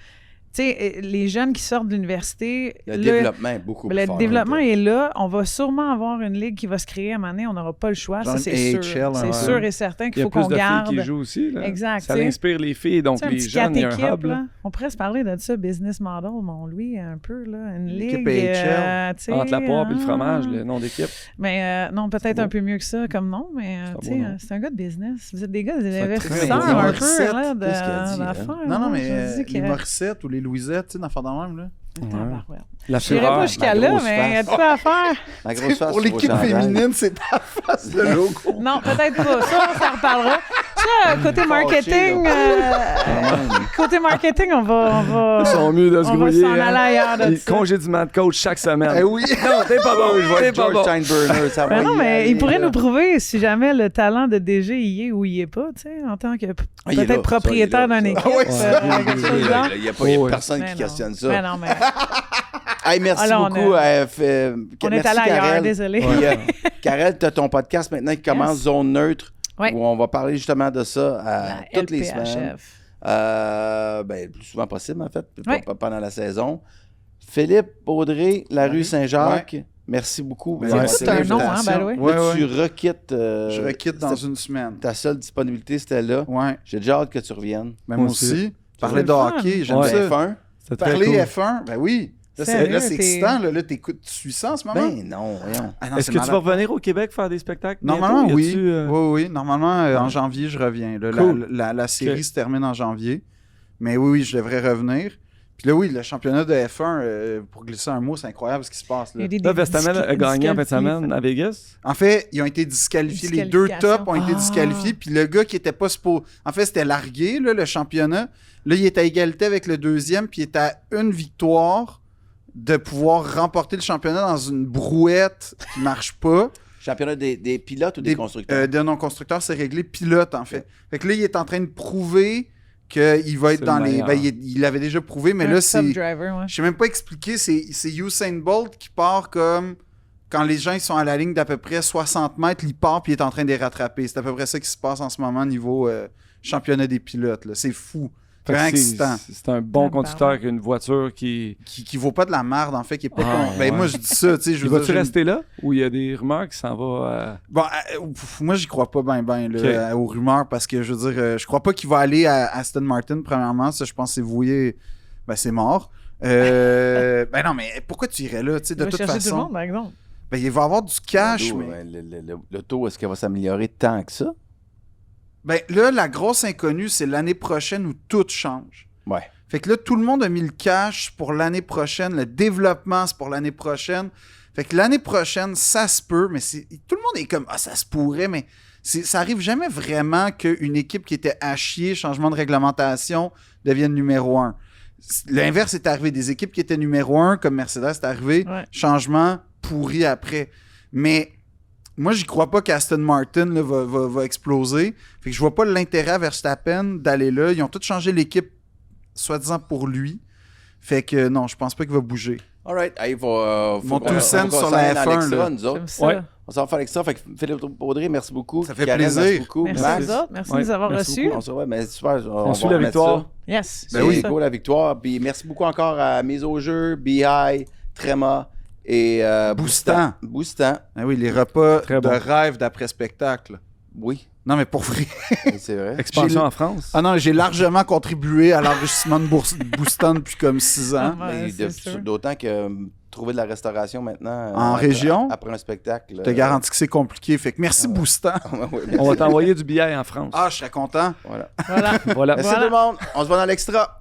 Tu sais, les jeunes qui sortent de l'université... Le développement est beaucoup plus Le fort. développement est là. On va sûrement avoir une ligue qui va se créer à un moment donné. On n'aura pas le choix. Genre Ça, c'est une sûr. AHL, C'est ouais. sûr et certain Il y qu'il a faut plus qu'on de garde. filles qui jouent aussi. Là. Exact, Ça tu sais. inspire les filles, donc Tu sais, un les petit jeunes, il y a un 4 équipes, hub. là. là. On pourrait se parler de ça, business model, mon Louis, un peu, là. Une L'équipe ligue. AHL. Tu sais, Entre la poire et le fromage, ah. le nom d'équipe. Mais non, peut-être beau. un peu mieux que ça comme nom, mais C'est tu un beau sais, nom. c'est un gars de business. Vous êtes des gars, des C'est un très investisseurs bon un nom. peu, là, Qu'est-ce qu'elle dit, d'affaires. Non, non, là. mais Je me dis les que- Morissettes ou les Louisettes, tu sais, d'affaires dans le même, là. Tabarouette. La J'irai fureur. pas jusqu'à ma là, grosse mais il y a de face. quoi à faire. La grosse face Pour sur vos l'équipe chandails. féminine, c'est ta face, le logo. Non, peut-être pas. Ça reparlera. Ça, côté marketing, côté marketing, on va Ils sont mieux de se on va grouiller. s'en aller ailleurs de Les ça. congédiements de coach chaque semaine. Eh oui. Non, t'es pas bon. Je vais T'es être pas George bon. Steinbrenner, ça va Ben non, y mais aller, il pourrait là. nous prouver si jamais le talent de DG y est ou il y est pas, tu sais, en tant que Ah, il est là, peut-être ça, propriétaire il est là, d'une ça. équipe. Ah ouais, ça, quelque chose de genre. Il n'y a pas Oh, personne Mais qui non. questionne ça. Mais non, mais Hey, merci Ah, là, on beaucoup. a- on est merci, allé ailleurs, Karel. désolé. Puis, Karel, tu as ton podcast maintenant qui commence Yes. Zone Neutre, Ouais. où on va parler justement de ça La toutes les semaines. LPHF. Ben, le plus souvent possible, en fait, Ouais. pendant la saison. Philippe Audrey, la rue Saint-Jacques, Ouais. merci beaucoup. Ben, d'avoir c'est C'est accepté un nom, hein, l'invitation. by the way. Ouais, Là, ouais. tu requittes. Je requitte dans c'était- une semaine. Ta seule disponibilité, c'était là. Ouais. J'ai déjà hâte que tu reviennes. Ben, Moi moi aussi. aussi. Parler C'est de le fun. hockey, j'aime Ouais. ça. F1? C'est très Parler cool. F1, ben oui. Là, Sérieux, c'est t'es- excitant. Là, tu suis ça en ce moment? Ben non, voyons. Ah non, Est-ce c'est que tu vas malade. revenir au Québec faire des spectacles? Normalement, bientôt? Y oui. a-tu, Oui, oui. Normalement, en janvier, je reviens. Là, Cool. la série Ok. se termine en janvier. Mais oui, oui, je devrais revenir. Puis là, oui, le championnat de F1, pour glisser un mot, c'est incroyable ce qui se passe. Là. Il y a des Là, Verstappen a gagné en fin de semaine à Vegas. En fait, ils ont été disqualifiés. Les deux tops ont été Ah. disqualifiés. Puis le gars qui était pas supposé... En fait, c'était largué, là, le championnat. Là, il est à égalité avec le deuxième. Puis il est à une victoire de pouvoir remporter le championnat dans une brouette qui marche pas. Championnat des pilotes ou des constructeurs? De non-constructeurs, c'est réglé pilote, en fait. Fait que là, il est en train de prouver qu'il va être C'est dans le les... meilleur. Ben, il l'avait déjà prouvé, mais Un là, top c'est... driver, ouais. Je sais même pas expliquer, c'est Usain Bolt qui part comme quand les gens ils sont à la ligne d'à peu près 60 mètres, il part puis il est en train de les rattraper. C'est à peu près ça qui se passe en ce moment niveau championnat des pilotes. là. C'est fou. Fait que un c'est- excitant. C'est un bon Ah, conducteur pardon. qui a une voiture qui... Qui vaut pas de la merde, en fait, qui est pas Ah, Ben, ouais. moi, je dis ça, tu sais, je Il veux va-tu dire, rester là? Ou il y a des rumeurs qui s'en vont... Bon, moi, j'y crois pas ben, là, Ok. aux rumeurs, parce que, je veux dire, je crois pas qu'il va aller à Aston Martin, premièrement. Ça, je pense que c'est vouillé... Ben, c'est mort. Ben non, mais pourquoi tu irais là, tu sais, Il de va toute chercher tout le façon? monde, par exemple. Ben, il va avoir du cash, mais... Le taux, est-ce qu'il va s'améliorer tant que ça? Ben, là, la grosse inconnue, c'est l'année prochaine où tout change. Ouais. Fait que là, tout le monde a mis le cash pour l'année prochaine. Le développement, c'est pour l'année prochaine. Fait que l'année prochaine, ça se peut, mais tout le monde est comme « Ah, ça se pourrait », mais ça arrive jamais vraiment qu'une équipe qui était à chier, changement de réglementation, devienne numéro 1. L'inverse est arrivé. Des équipes qui étaient numéro 1, comme Mercedes, c'est arrivé. Ouais. Changement pourri après. Mais moi, j'y crois pas qu'Aston Martin là, va exploser. Fait que je vois pas l'intérêt à Verstappen d'aller là. Ils ont tous changé l'équipe, soi-disant pour lui. Fait que non, je pense pas qu'il va bouger. All right. Hey, faut Mon qu'on- two cents faut qu'on sur s'en aille la dans F1, l'extra, là. nous autres. Comme ça. Ouais. On s'en va faire l'extra. Fait que Philippe Audrey, merci beaucoup. Ça fait Karen, plaisir. Merci beaucoup. Merci Max, aux autres. Merci Ouais, de nous avoir merci reçus. beaucoup. on se revoit, mais super. On suit va la remettre victoire. ça. Yes. C'est oui. cool, la victoire. Puis merci beaucoup encore à Mise au jeu, BI, Tréma et Boostant. Boostant. Ah oui, les repas Très de bon. rêve d'après-spectacle. Oui, Non, mais pour vrai. c'est vrai. Expansion en France. Ah non, j'ai largement contribué à l'enrichissement de Booston depuis comme 6 ans. Ah, ouais, Mais c'est sûr. d'autant que trouver de la restauration maintenant. En région? Après un spectacle. Je te garantis que c'est compliqué. Fait que merci Booston. On va t'envoyer du billet en France. Ah, je serais content. Voilà. Voilà. Voilà. Merci tout le monde. On se voit dans l'extra.